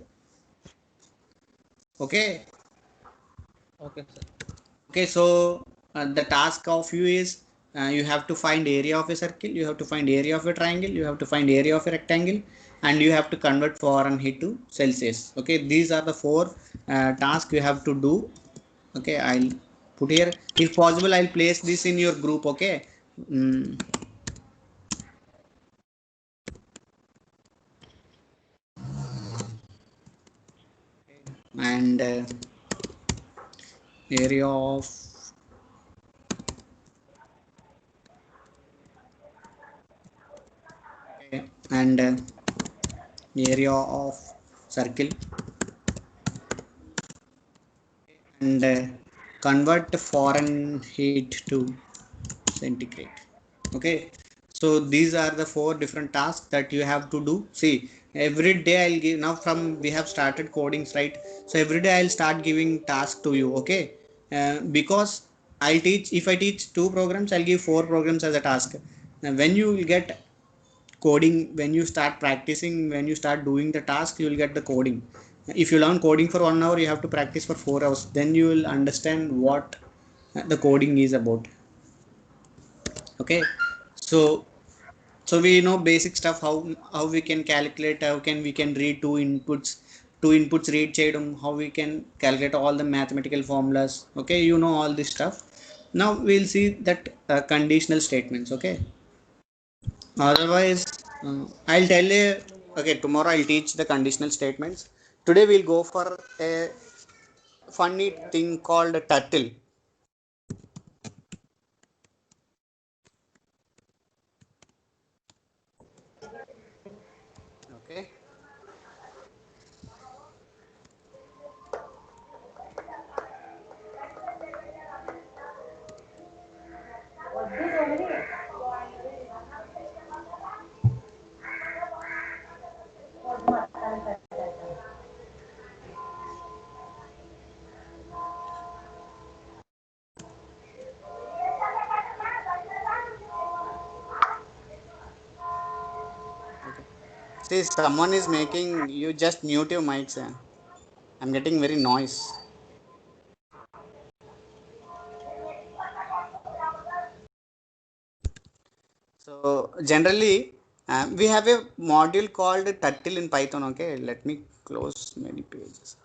S1: Okay,
S4: okay sir.
S1: okay, so the task of you is you have to find area of a circle, you have to find area of a triangle, you have to find area of a rectangle, and you have to convert Fahrenheit to Celsius. Okay, these are the four tasks you have to do. Okay, I'll put here, if possible I'll place this in your group. Okay, and area of and area of circle and convert Fahrenheit to centigrade. Okay, so these are the 4 different tasks that you have to do. See, every day I'll give, now from we have started codings, right? So every day I'll start giving tasks to you. Okay, because I'll teach, if I teach 2 programs, I'll give 4 programs as a task. Now when you will get coding, when you start practicing, when you start doing the task, you will get the coding. If you learn coding for 1 hour, you have to practice for 4 hours, then you will understand what the coding is about. Okay, so we know basic stuff, how we can calculate, how can we can read two inputs read చేయడం, how we can calculate all the mathematical formulas. Okay, you know all this stuff. Now we'll see that conditional statements. Okay, otherwise I'll tell you. Okay, tomorrow I'll teach the conditional statements. Today we'll go for a funny thing called turtle. Okay, okay. See, someone is making you, just mute your mics. I'm getting very noise. So generally, we have a module called turtle in Python. Okay, let me close many pages.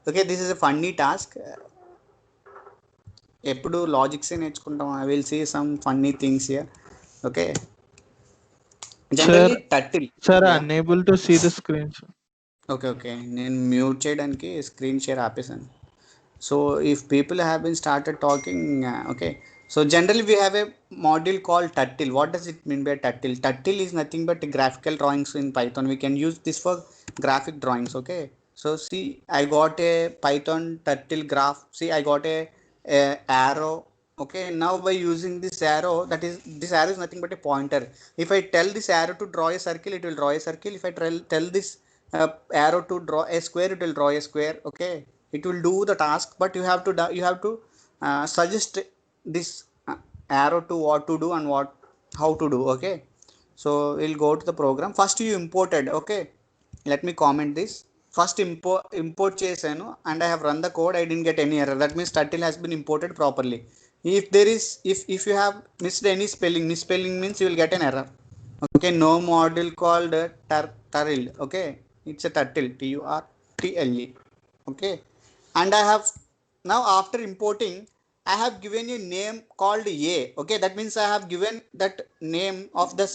S1: Okay, this is a funny task. ఎప్పుడు logics నేర్చుకుంటాం. I will see some funny things here. Okay,
S5: Sir,
S1: generally turtle.
S5: sir,
S1: Yeah.
S5: unable to see the screen, sir.
S1: Okay నేను mute చేయడానికి screen share ఆపేసాను. So if people have been started talking, okay, so generally we have a module called turtle. What does it mean by turtle? Turtle is nothing but graphical drawings in Python. We can use this for graphic drawings. Okay, so see, I got a Python turtle graph. See, I got a arrow. Okay, now by using this arrow, that is, this arrow is nothing but a pointer. If I tell this arrow to draw a circle, it will draw a circle. If I tell this arrow to draw a square, it will draw a square. Okay, it will do the task, but you have to suggest this arrow to what to do and what how to do. Okay, so we'll go to the program. First you imported. Okay, let me comment this. First import చేశాను and I have run the code. I didn't get any error. That means turtle has been imported properly. If there is, if you have missed any spelling, misspelling means you will get an error. Okay, no module called turtle. Okay, it's a turtle, turtle. Okay, and I have, now after importing, I have given a name called a. Okay, that means I have given that name of this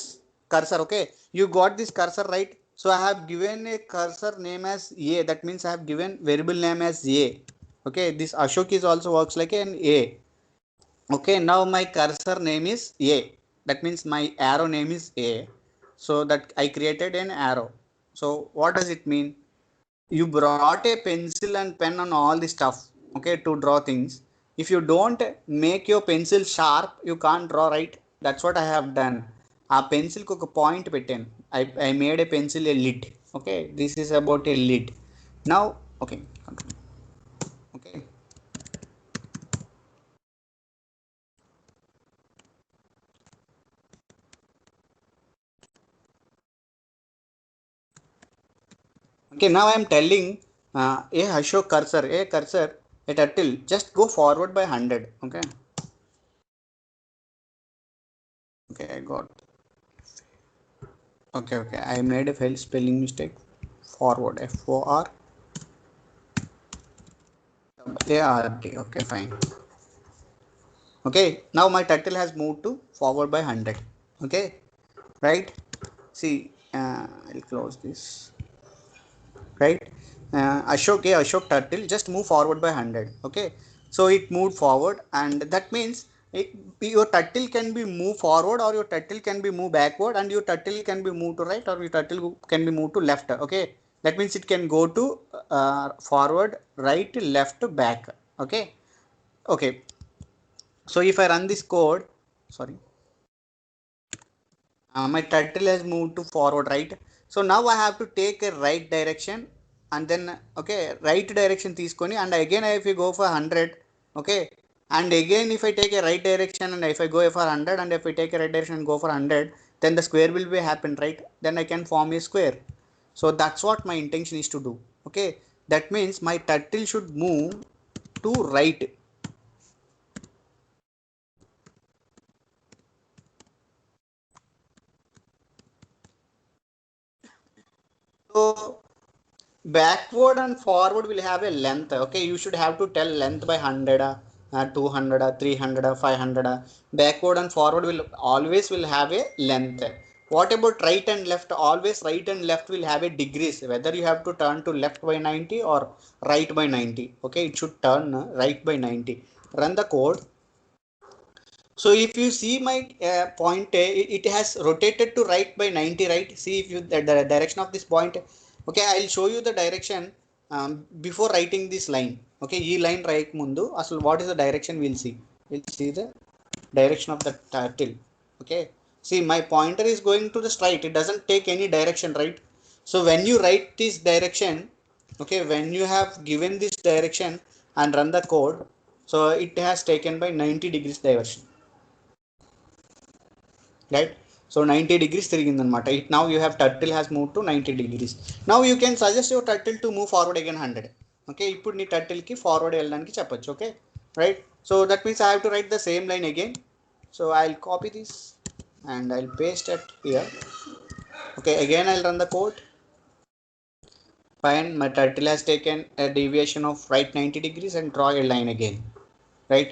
S1: cursor. Okay, you got this cursor, right? So I have given a cursor name as a. That means I have given variable name as a. Okay, this Ashok is also works like an a. Okay, now my cursor name is a. That means my arrow name is a. So that I created an arrow. So what does it mean? You brought a pencil and pen and all this stuff, okay, to draw things. If you don't make your pencil sharp, you can't draw, right? That's what I have done. ఆ పెన్సిల్కి ఒక point పెట్టాను. I made a pencil a lid. Okay, this is about a lid. Now, okay, okay, okay, now I am telling a Ashok cursor, a turtle, just go forward by 100. Okay, okay, I got, okay, I made a fail spelling mistake. Forward, FORWARD. Okay, fine. Okay, now my turtle has moved to forward by 100. Okay, right? See, I'll close this. Right? Ashok turtle just move forward by 100. Okay, so it moved forward, and that means your turtle can be moved forward, or your turtle can be moved backward, and your turtle can be moved to right, or your turtle can be moved to left. Okay, that means it can go to forward, right, left, back. Okay, okay. So if I run this code, sorry, my turtle has moved to forward, right? So now I have to take a right direction, and then okay, right direction తీసుకొని, and again if you go for 100, okay, and again if I take a right direction and if I go for 100, and if I take a right direction and go for 100, then the square will be happen, right? Then I can form a square. So that's what my intention is to do. Okay, that means my turtle should move to right. So backward and forward will have a length. Okay, you should have to tell length by 100, 200, 300, 500. Backward and forward will always will have a length. What about right and left? Always right and left will have a degrees, whether you have to turn to left by 90 or right by 90. Okay, it should turn right by 90. Run the code. So if you see my point, it has rotated to right by 90, right? See if you the direction of this point. Okay, I'll show you the direction before writing this line. Okay, e line right mundu. Asal what is the direction we'll see? We'll see the direction of the turtle. Okay, see my pointer is going to the straight. It doesn't take any direction, right? So when you write this direction, okay, when you have given this direction and run the code, so it has taken by 90 degrees diversion. Right, so 90 degrees తిరిగిందన్నమాట. It now you have turtle has moved to 90 degrees. Now you can suggest your turtle to move forward again 100. Okay, ఇప్పుడు నీ turtle కి forward వెళ్ళడానికి చెప్పొచ్చు. Okay, right, so that means I have to write the same line again. So I'll copy this and I'll paste it here. Okay, again I'll run the code. Fine, my turtle has taken a deviation of right 90 degrees and draw a line again. Right,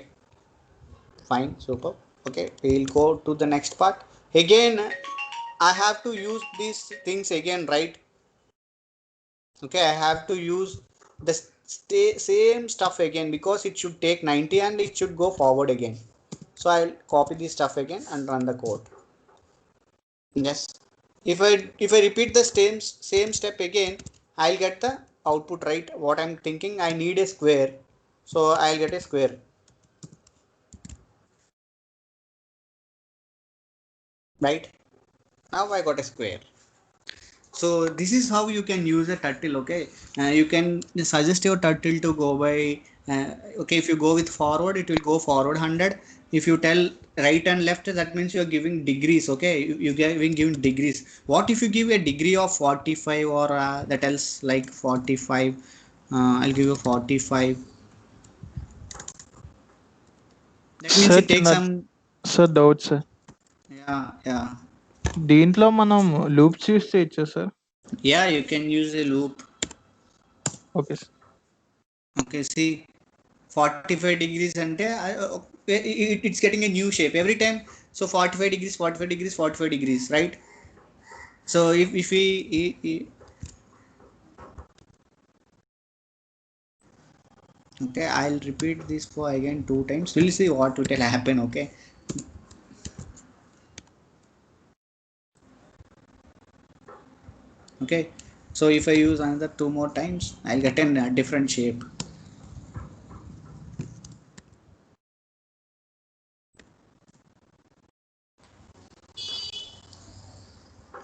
S1: fine, super. Okay, we'll go to the next part. Again I have to use these things again, right? Okay, I have to use the same stuff again, because it should take 90 and it should go forward again. So I'll copy this stuff again and run the code. Yes, if I repeat the same step again, I'll get the output, right? What I'm thinking, I need a square, so I'll get a square. Right, now I got a square. So this is how you can use a turtle. Okay, you can suggest your turtle to go by okay, if you go with forward, it will go forward 100. If you tell right and left, that means you are giving degrees. Okay, you giving degrees. What if you give a degree of 45, or that else like 45? I'll give you 45. That means
S5: sir
S1: it takes
S5: చిన్న
S1: some.
S5: Sir doubt sir,
S1: Yeah,
S5: దీంట్లో మనం loops use చేయొచ్చా sir?
S1: you can use a loop.
S5: Okay sir.
S1: Okay, see, 45 degrees ante it's getting a new shape every time. So 45 degrees, 45 degrees, 45 degrees, right? So if we okay, I'll repeat this for again 2 times. We'll see what will happen. Okay, okay, so if I use another 2 more times, I'll get a different shape.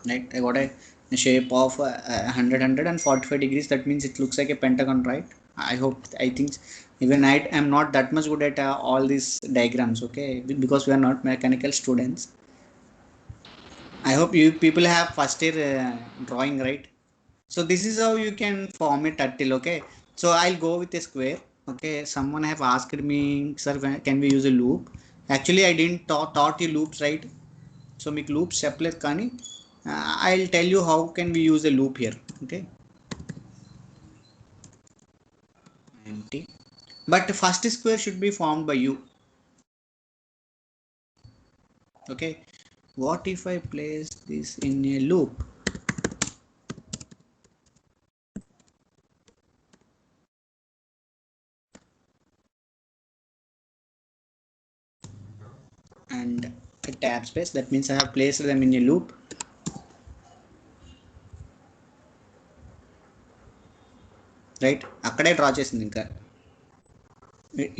S1: Right, I got a shape of 145 degrees. That means it looks like a pentagon, right? I think even I am not that much good at all these diagrams. Okay, because we are not mechanical students. I hope you people have first year drawing, right? So this is how you can form a turtle. Okay, so I'll go with a square. Okay, someone have asked me, sir, can we use a loop? Actually, I didn't taught you loops, right? So make loops separate kani. I'll tell you how can we use a loop here. Okay, empty, but first square should be formed by you. Okay, what if I place this in a loop? tab space. That means I have placed them in a loop. Right, akkade draw chesinది ఇంకా.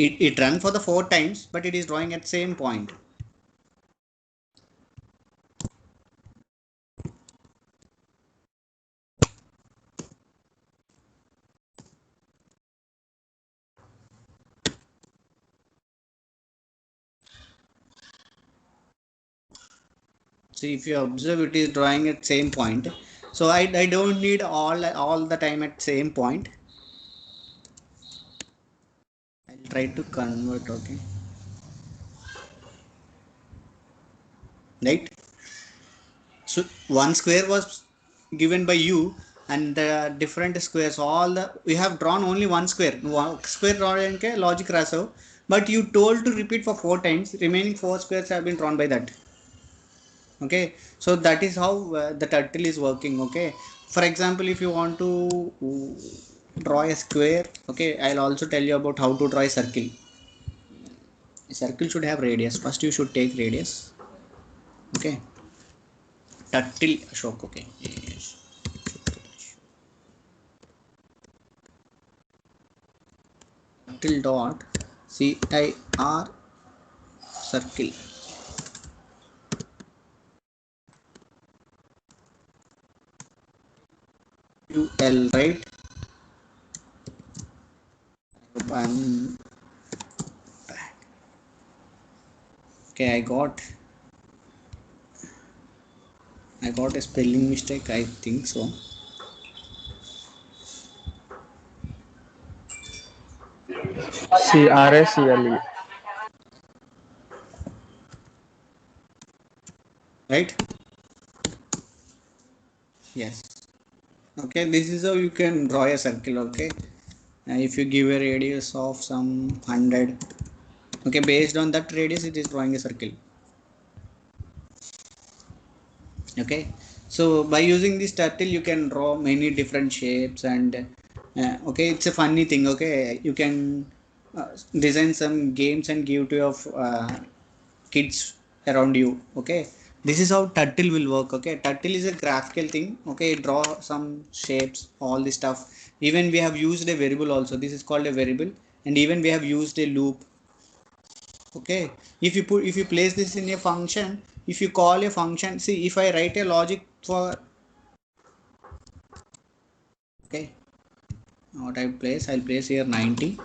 S1: It run for the 4 times, but it is drawing at same point. See, if you observe, it is drawing at same point. So I don't need all the time at same point. I'll try to convert. Okay, right. So one square was given by you, and the different squares, all the we have drawn only one square. One square drawing ke logic rasav, but you told to repeat for 4 times. Remaining 4 squares have been drawn by that. Okay, so that is how the turtle is working. Okay, for example, if you want to draw a square, okay, I'll also tell you about how to draw a circle. A circle should have radius. First you should take radius. Okay, turtle Ashok. Okay, yes. Turtle dot CIR circle. UL, right? I'm back. Okay, I got a spelling mistake, I think so.
S5: CRACLE.
S1: Right? Yes. Okay, this is how you can draw a circle. Okay, if you give a radius of some 100, okay, based on that radius it is drawing a circle. Okay, so by using this turtle you can draw many different shapes, and okay, it's a funny thing. Okay, you can design some games and give to your kids around you. Okay, this is how turtle will work. Okay, turtle is a graphical thing. Okay, draw some shapes, all this stuff. Even we have used a variable also. This is called a variable, and even we have used a loop. Okay, if you place this in a function, if you call a function, see, if I write a logic for, okay, what I'll place here 90.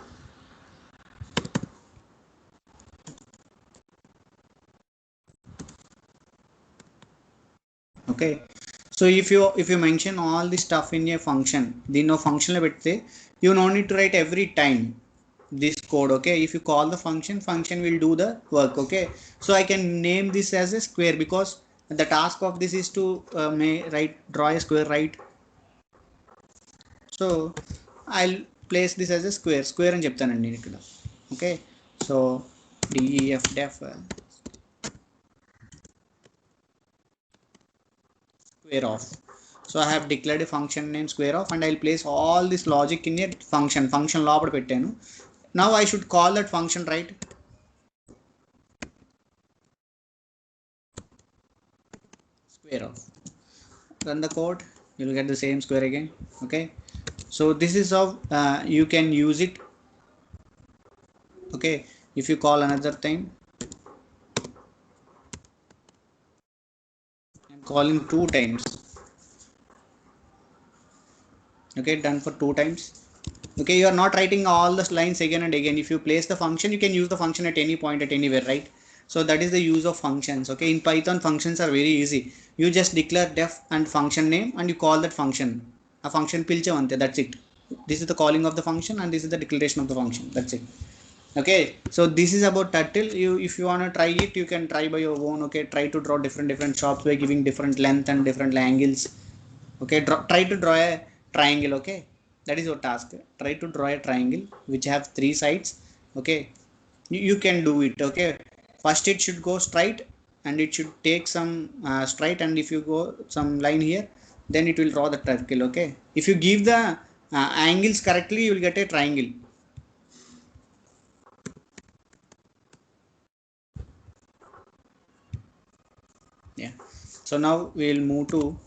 S1: Okay, so if you mention all this stuff in a function, then no function lo pette, you no need to write every time this code. Okay, if you call the function will do the work. Okay, so I can name this as a square because the task of this is to draw a square, right? So I'll place this as a square అని చెప్తానండి నేను ఇక్కడ. Okay, so def square of. So I have declared a function name square of, and I'll place all this logic in a function లోపల పెట్టాను. Now I should call that function, right? Square of. Run the code, you will get the same square again. Okay, so this is how you can use it. Okay, if you call another time, I'm calling 2 times. Okay, done for 2 times. Okay, you are not writing all the lines again and again. If you place the function, you can use the function at any point, at anywhere, right? So that is the use of functions. Okay, in Python functions are very easy. You just declare def and function name and you call that function. A function pilche ante, that's it. This is the calling of the function and this is the declaration of the function, that's it. Okay, so this is about turtle. If you want to try it, you can try by your own. Okay, try to draw different shapes by giving different length and different angles. Okay, try to draw a triangle. Okay, that is your task. Try to draw a triangle which have 3 sides. Okay, you can do it. Okay, first it should go straight and it should take some straight, and if you go some line here, then it will draw the circle. Okay, if you give the angles correctly, you will get a triangle. So now we will move to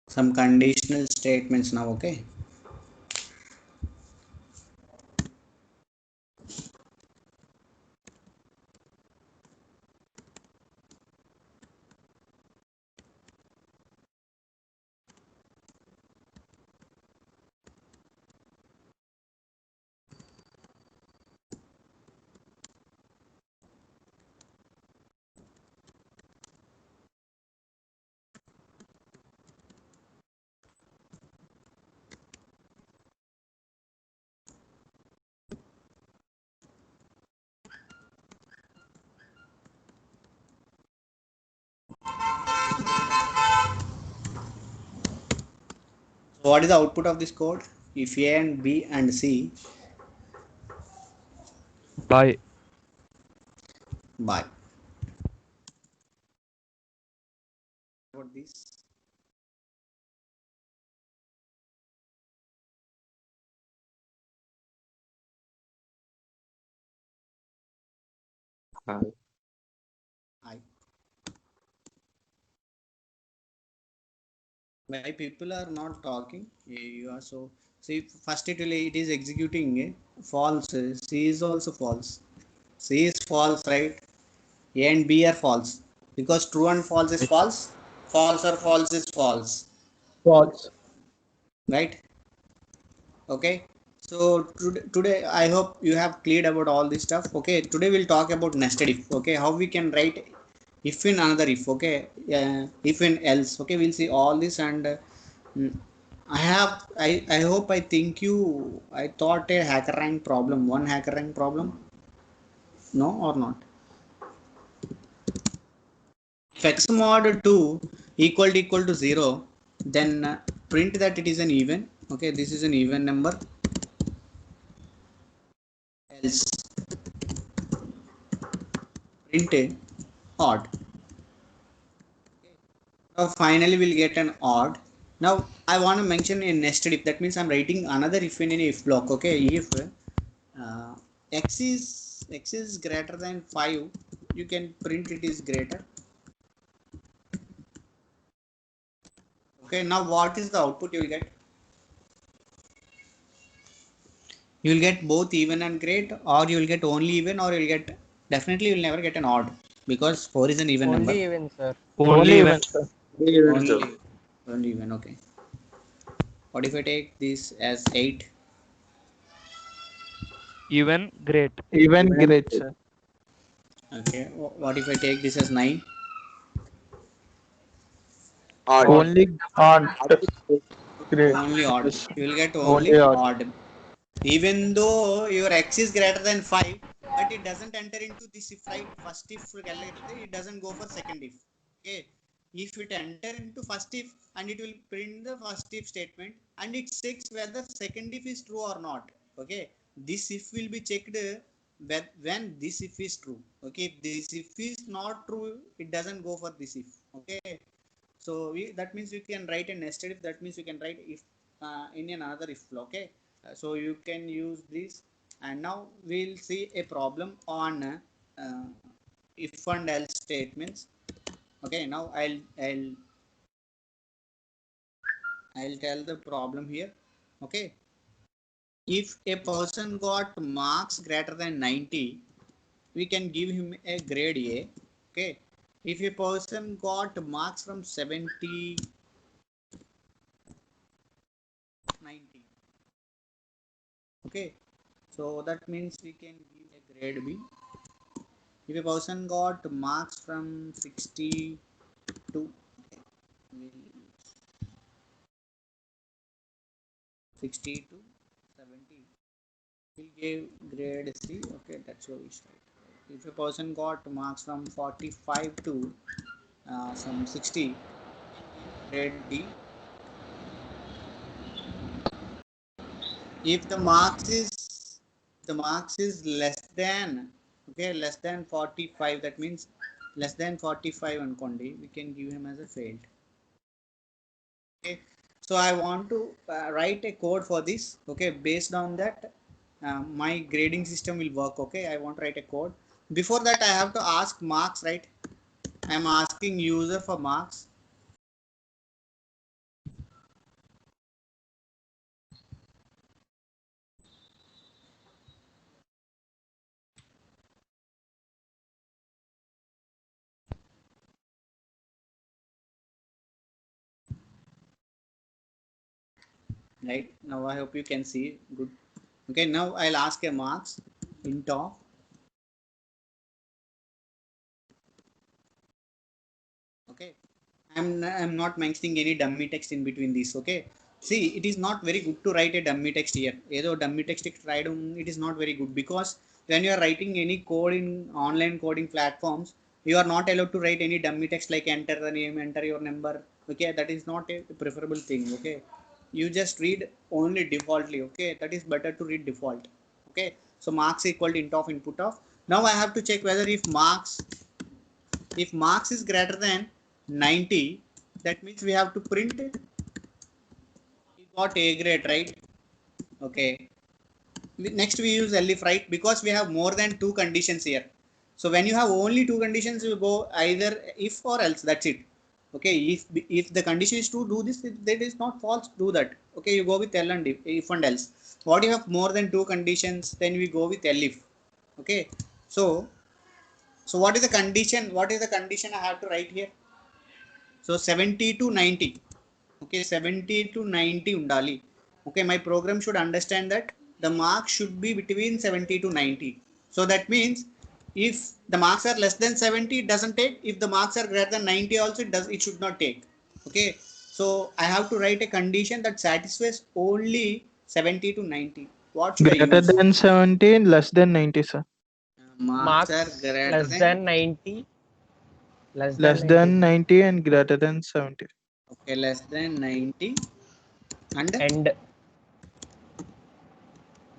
S1: some conditional statements now. Okay. So what is the output of this code? If A and B and C
S5: Bye.
S1: buy. About this. I. Why people are not talking? You are so. See, first it is executing false. C is also false. C is false, right? A and B are false because true and false is false. False or false is false,
S3: False.
S1: right? Okay. So today I hope you have cleared about all this stuff. Okay. Today we'll talk about nested if. Okay. How we can write if in another if. Okay. If in else. Okay. We'll see all this and mm, I hope I think you I thought a hacker rank problem. One hacker rank problem. No or not? If x mod 2 equal to 0, then print that it is an even. Okay, this is an even number. Else print a odd. Now finally we'll get an odd. Now I want to mention a nested if. That means I'm writing another if in an if block. Okay, if uh, x is greater than 5, you can print it is greater. Okay, now what is the output you will get? You will get both even and great, or you will get only even, or you will get definitely you will never get an odd because 4 is an even number.
S4: Only even, sir.
S5: Only even.
S3: Sir.
S1: Only, only even. Okay. What if I take this as 8?
S5: Even great. Even great, sir.
S1: Okay. What if I take this as 9?
S5: Only
S3: Odd. Great.
S1: Only odd.
S3: Yes.
S1: You will get only
S5: Only odd.
S1: odd. Even though your x is greater than 5, but it doesn't enter into this if, right? First if calculated, it doesn't go for second if. Okay. If it enter into first if and it will print the first if statement and it checks whether second if is true or not. Okay. This if will be checked when this if is true. Okay. If this if is not true, it doesn't go for this if. Okay. So that means you can write a nested if. That means you can write if in another if flow. Okay. So you can use this, and now we'll see a problem on uh, if and else statements. Okay. Now I'll tell the problem here. Okay. If a person got marks greater than 90, we can give him a grade A. Okay. If a person got marks from 70 90, okay, so that means we can give a grade B. If a person got marks from 60 to 60 to 70, we'll give grade C. Okay, that's what we start. If a person got marks from 45 to some 60, grade D. If the marks is less than, okay, less than 45, that means less than 45 on Kondi, we can give him as a failed. Okay, So I want to write a code for this. Okay, based on that my grading system will work. Okay, I want to write a code. Before that I have to ask marks, right? I am asking user for marks. Right, now I hope you can see good. Okay, now I'll ask a marks int of. Okay, I'm not mentioning any dummy text in between these. Okay, see, it is not very good to write a dummy text here. Either dummy text it is not very good, because when you are writing any code in online coding platforms, you are not allowed to write any dummy text like enter the name, enter your number. Okay, that is not a preferable thing. Okay, you just read only defaultly. Okay, that is better to read default. Okay, so marks equal to int of input of. Now I have to check whether if marks is greater than 90, that means we have to print we got A grade, right? Okay, next we use elif, right? Because we have more than two conditions here. So when you have only two conditions, you go either if or else, that's it. Okay, if the condition is to do this, that is not false, do that. Okay, you go with L and if and else. What you have more than two conditions, then we go with elif. Okay, so what is the condition? What is the condition I have to write here? So 70 to 90. Okay, 70 to 90 undali. Okay, my program should understand that the marks should be between 70 to 90. So that means if the marks are less than 70, it doesn't take. If the marks are greater than 90 also, it should not take. Okay, so I have to write a condition that satisfies only 70 to 90. What should I
S5: Greater
S1: use?
S5: than 70, less than 90, sir.
S1: Marks are
S4: Marks
S1: greater
S4: less
S1: than.
S4: than 90. Less than
S5: Less
S4: 90.
S5: than 90 and greater than 70.
S1: Okay, less than 90 and
S4: And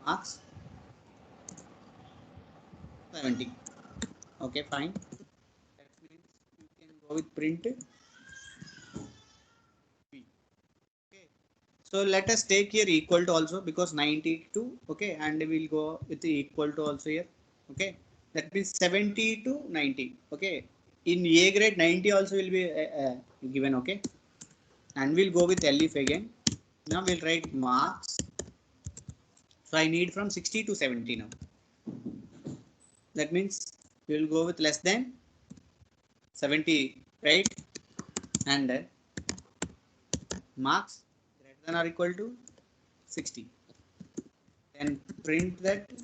S1: marks 70. Okay, fine. That means you can go with print p. Okay, so let us take here equal to also, because 92. Okay, and we'll go with the equal to also here. Okay, that means 70 to 90. Okay, in A grade 90 also will be given. Okay, and we'll go with elif again. Now we'll write marks. So I need from 60 to 70 now. That means we'll go with less than 70, right? And marks greater than or equal to 60. Then print that it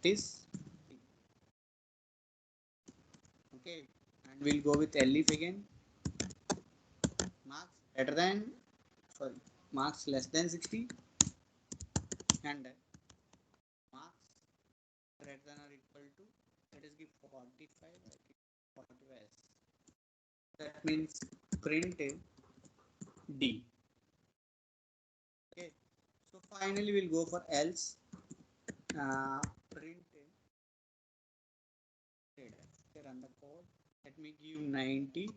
S1: is okay, and we'll go with elif again. Marks greater than, sorry, marks less than 60, and marks greater than or equal to, let us give 45. 45. That means print D. Okay, so finally we'll go for else. Print okay, run the code. Let me give 90.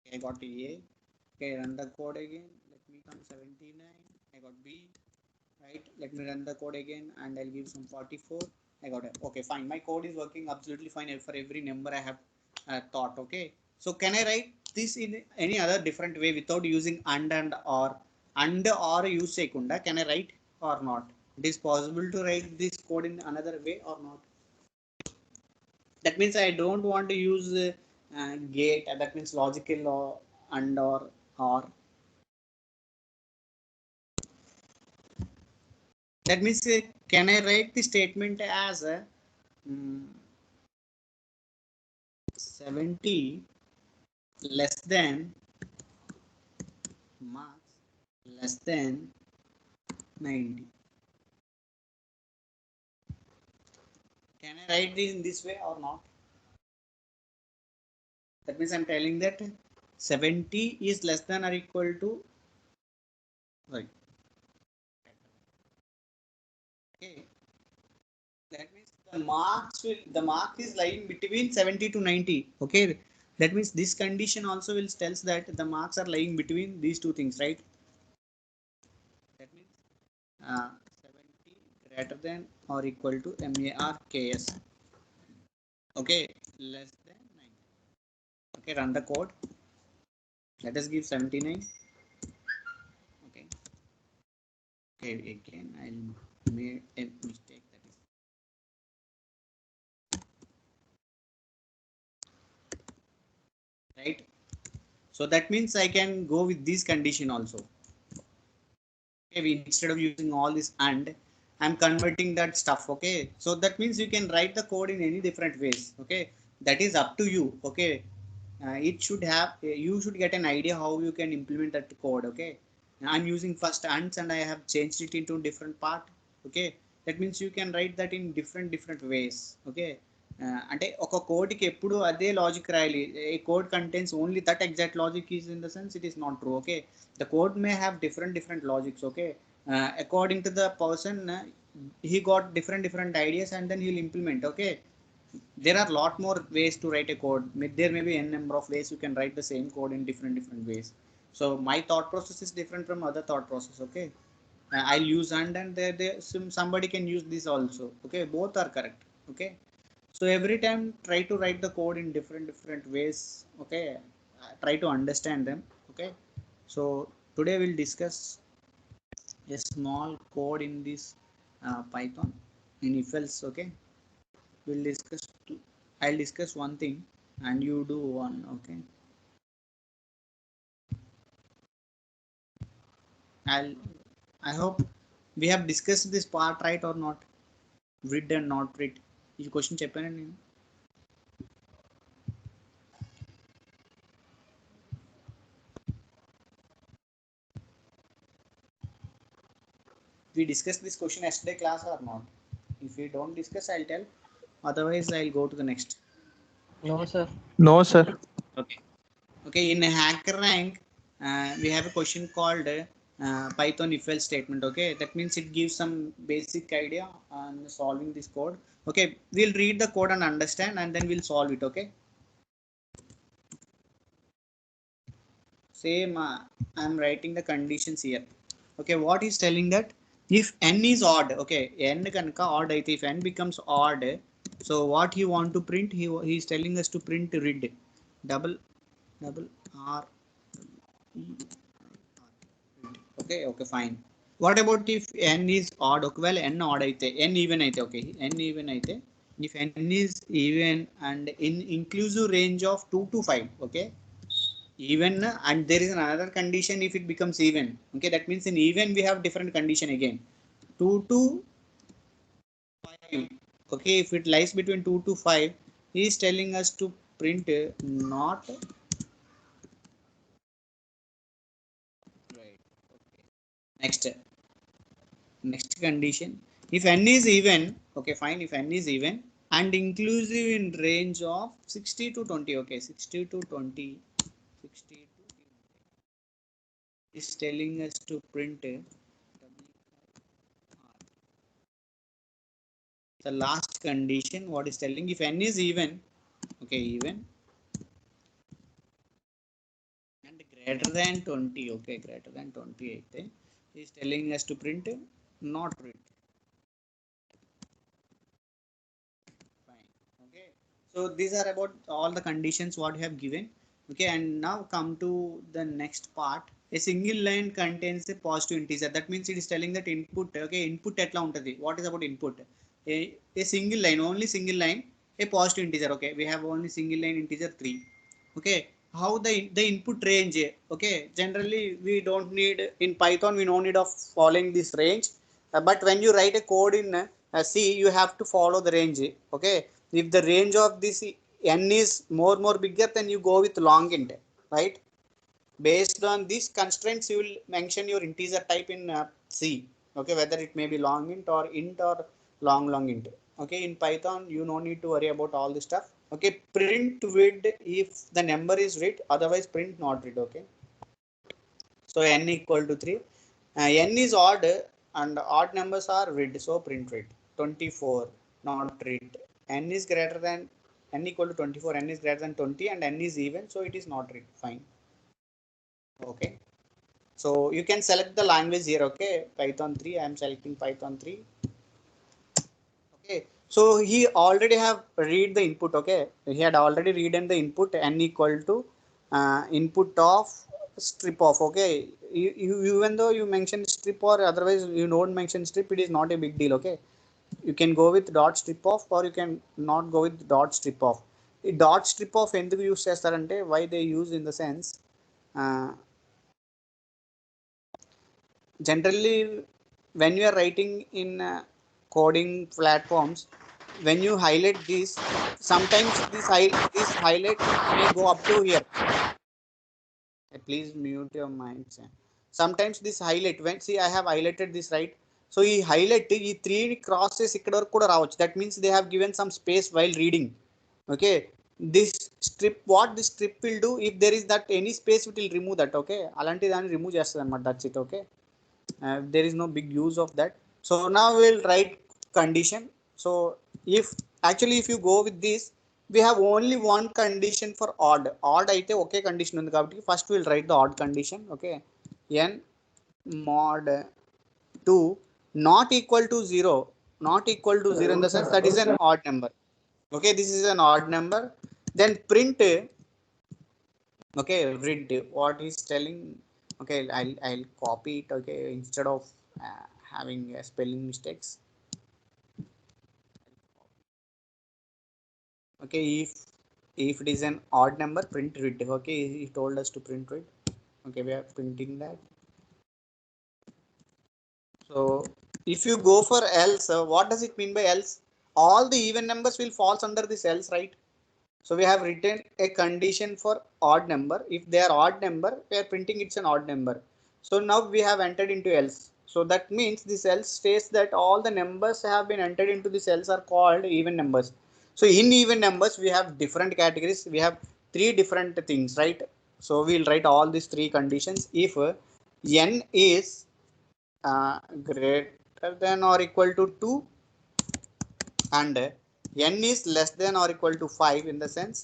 S1: Okay, I got A. Okay, run the code again. Let me come 79. I got B. Right, let me run the code again and I'll give some 44. I got it. Okay, fine. My code is working absolutely fine for every number I have thought. Okay, so can I write this in any other different way without using and or? And or use sekunda, can I write or not? It is possible to write this code in another way or not? That means I don't want to use gate, that means logical or and or. That means can I write the statement as a 70 less than marks less than 90? Can I write this in this way or not? That means I'm telling that 70 is less than or equal to, right? Okay, that means the mark is lying between 70 to 90. Okay, That means this condition also will tells that the marks are lying between these two things, right? That means 70 greater than or equal to MARKS. Okay, less than 9. Okay, run the code. Let us give 79. Okay. Okay, again I'll made a mistake, that is right. So that means I can go with this condition also. Okay, instead of using all this and, I'm converting that stuff. Okay, so that means you can write the code in any different ways. Okay, that is up to you. Okay, it should have, you should get an idea how you can implement that code. Okay, I'm using first ands and I have changed it into different part. Okay, that means you can write that in different ways. Okay, అంటే ఒక కోడ్కి ఎప్పుడు అదే logic రాయాలి, a code contains only that exact logic is in the sense it is not true. Okay, the code may have different logics. Okay, according to the person, he got different ideas and then he'll implement. Okay, there are lot more ways to write a code. There may be n number of ways you can write the same code in different ways. So my thought process is different from other thought process. Okay, I'll use and there somebody can use this also. Okay, both are correct. Okay, so every time try to write the code in different ways. Okay, try to understand them. Okay, so today we'll discuss a small code in this Python in if else. Okay, we'll discuss two. I'll discuss one thing and you do one. Okay, I hope we have discussed this part right or not. Read and not read. ఈ question చెప్పాను నేను. We discussed this question yesterday class or not? If we don't discuss, I'll tell. Otherwise, I'll go to the next.
S2: No, sir.
S5: No, sir.
S1: Okay. Okay. In HackerRank, we have a question called Python if else statement. Okay, that means it gives some basic idea on solving this code. Okay, we'll read the code and understand, and then we'll solve it. Okay. Same. I'm writing the conditions here. Okay, what is telling that if n is odd, okay, n kanaka odd aithe, if n becomes odd, so what he want to print, he is telling us to print read double r e r. Okay, okay, fine. What about if n is odd? Okay, well, n odd aithe, n even aithe. Okay, n even aithe, if n is even and in inclusive range of 2 to 5. Okay, even, and there is another condition if it becomes even. Okay, that means in even we have different condition again, 2 to 5. Okay, if it lies between 2 to 5, he is telling us to print not right. Okay, next condition, if n is even. Okay, fine, if n is even and inclusive in range of 60 to 20. Okay, 60 to 20, 60 to is telling us to print the last condition. What is telling, if n is even. Okay, even and greater than 20. Okay, greater than 28 is telling us to print not read. Fine. Okay, so these are about all the conditions what you have given. Okay, and now come to the next part. A single line contains a positive integer. That means it is telling that input. Okay, input etla untadi. What is about input? A single line, only single line, a positive integer. Okay, we have only single line integer 3. Okay, how the input range? Okay, generally we don't need in Python, we no need of following this range. But when you write a code in C, you have to follow the range. Okay, if the range of this n is more bigger, then you go with long int, right? Based on these constraints, you will mention your integer type in C. Okay, whether it may be long int or long int. Okay, in Python you no need to worry about all this stuff. Okay, print with if the number is read, otherwise print not read. Okay, so n equal to 3. N is odd and odd numbers are read, so print read. 24 not read. N is greater than n equal to 24, n is greater than 20 and n is even, so it is not read. Fine. Okay. So you can select the language here. Okay, Python 3. I am selecting Python 3. Okay. So he already have read the input. Okay, he had already written the input n equal to input of strip of. Okay, even though you mention strip or otherwise you don't mention strip, it is not a big deal. Okay, you can go with dot strip off or you can not go with dot strip off. ఈ dot strip off ఎందుకు use చేస్తారంటే why they use in the sense generally when you are writing in coding platforms, when you highlight this, sometimes this highlight may go up to here. Please mute your mind. Sometimes this highlight, when see I have highlighted this, right? So he highlight ఈ three crosses ఇక్కడ వరకు కూడా రావచ్చు. That means they have given some space while reading. Okay, this strip, what this strip will do, if there is that any space, it will remove that. Okay, అలాంటి దాన్ని remove చేస్తుంది అనమాట. That's it. Okay, there is no big use of that. So now we'll write condition. So if actually if you go with this, we have only one condition for odd అయితే ఒకే condition ఉంది కాబట్టి first we'll write the odd condition. Okay, n mod 2 not equal to 0, not equal to 0 in the sense that is an odd number. Okay, this is an odd number. Then print, okay, read what is telling. Okay, I'll copy it. Okay, instead of having spelling mistakes. Okay, if it is an odd number, print read. Okay, he told us to print read. Okay, we are printing that. So if you go for else, what does it mean by else? All the even numbers will falls under this else, right? So we have written a condition for odd number. If they are odd number, we are printing it's an odd number. So now we have entered into else. So that means this else states that all the numbers have been entered into this else are called even numbers. So in even numbers, we have different categories. We have three different things, right? So we'll write all these three conditions. If n is greater than or equal to 2 and n is less than or equal to 5, in the sense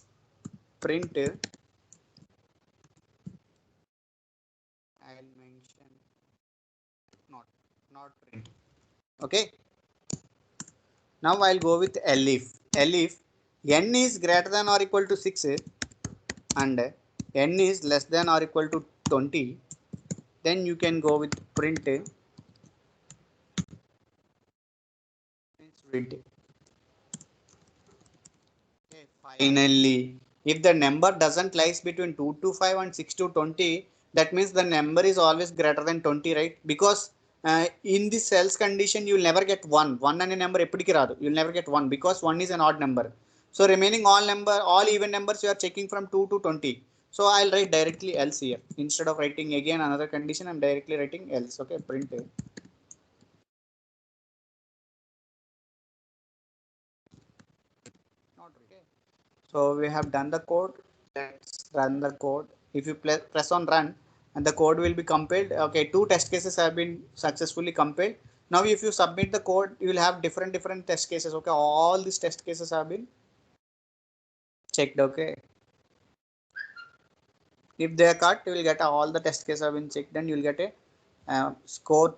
S1: print, I'll mention not print. Okay, now I'll go with elif n is greater than or equal to 6 and n is less than or equal to 20, then you can go with print read. Okay, finally, if the number doesn't lies between 2 to 5 and 6 to 20, that means the number is always greater than 20, right? Because in this else condition, you will never get 1. 1 and a number eppadiki raadu. You will never get 1 because 1 is an odd number. So remaining all even numbers you are checking from 2 to 20. So I'll write directly else here. Instead of writing again another condition, I'm directly writing else. Okay, print. Not okay. So we have done the code. Let's run the code. If you press on run, and the code will be compiled. Okay, 2 test cases have been successfully compiled. Now if you submit the code, you will have different test cases. Okay, all these test cases have been checked. Okay, if they are cut, you will get all the test cases have been checked, then you will get a score.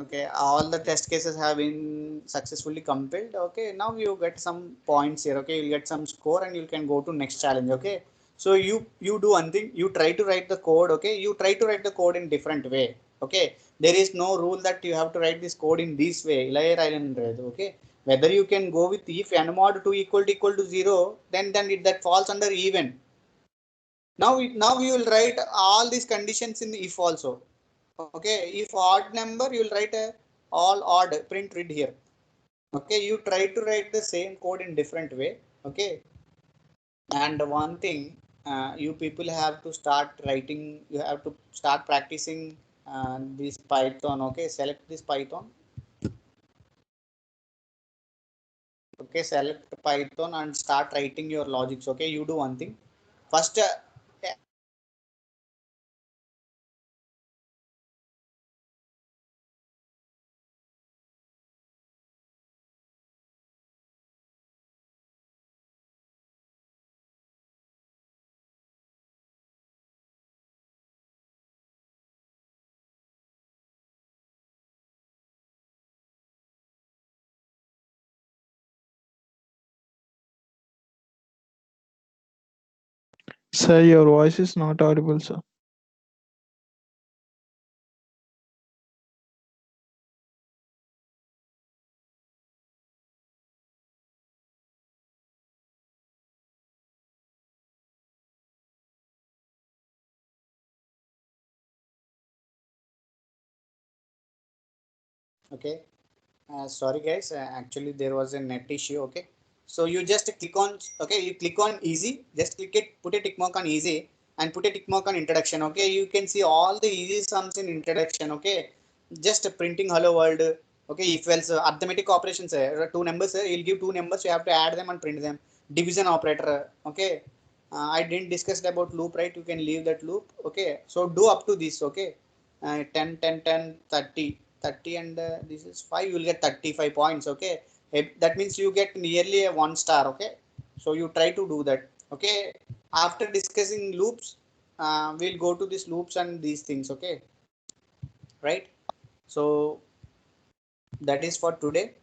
S1: Okay, all the test cases have been successfully compiled. Okay, now you get some points here. Okay, you'll get some score and you can go to next challenge. Okay, so you do one thing, you try to write the code. Okay, you try to write the code in different way. Okay, there is no rule that you have to write this code in this way. Okay, whether you can go with if n mod 2 equal to 0, then that falls under even. Now you will write all these conditions in if also. Okay, if odd number, you will write all odd, print read here. Okay, you try to write the same code in different way. Okay, and one thing, you people have to start writing, you have to start practicing this Python. Okay, select this Python. Okay, select Python and start writing your logics. Okay, you do one thing first,
S5: Sir, your voice is not audible, sir.
S1: Okay. Sorry guys, actually there was a net issue. Okay, so you just click on, okay, you click on easy, just click it, put a tick mark on easy and put a tick mark on introduction. Okay, you can see all the easy sums in introduction. Okay, just printing hello world. Okay, if else arithmetic operations, two numbers, you'll give two numbers, you have to add them and print them. Division operator. Okay, I didn't discuss about loop, right? You can leave that loop. Okay, so do up to this. Okay, 10 10 10 30 30 and this is 5, you will get 35 points. Okay, that means you get nearly a 1 star. Okay, so you try to do that. Okay, after discussing loops, we'll go to these loops and these things. Okay, right? So that is for today.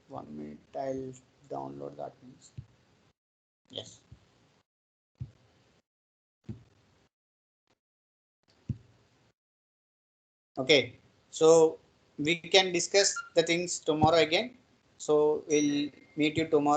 S1: 1 minute, I'll download that means. Yes. Okay, so we can discuss the things tomorrow again. So we'll meet you tomorrow.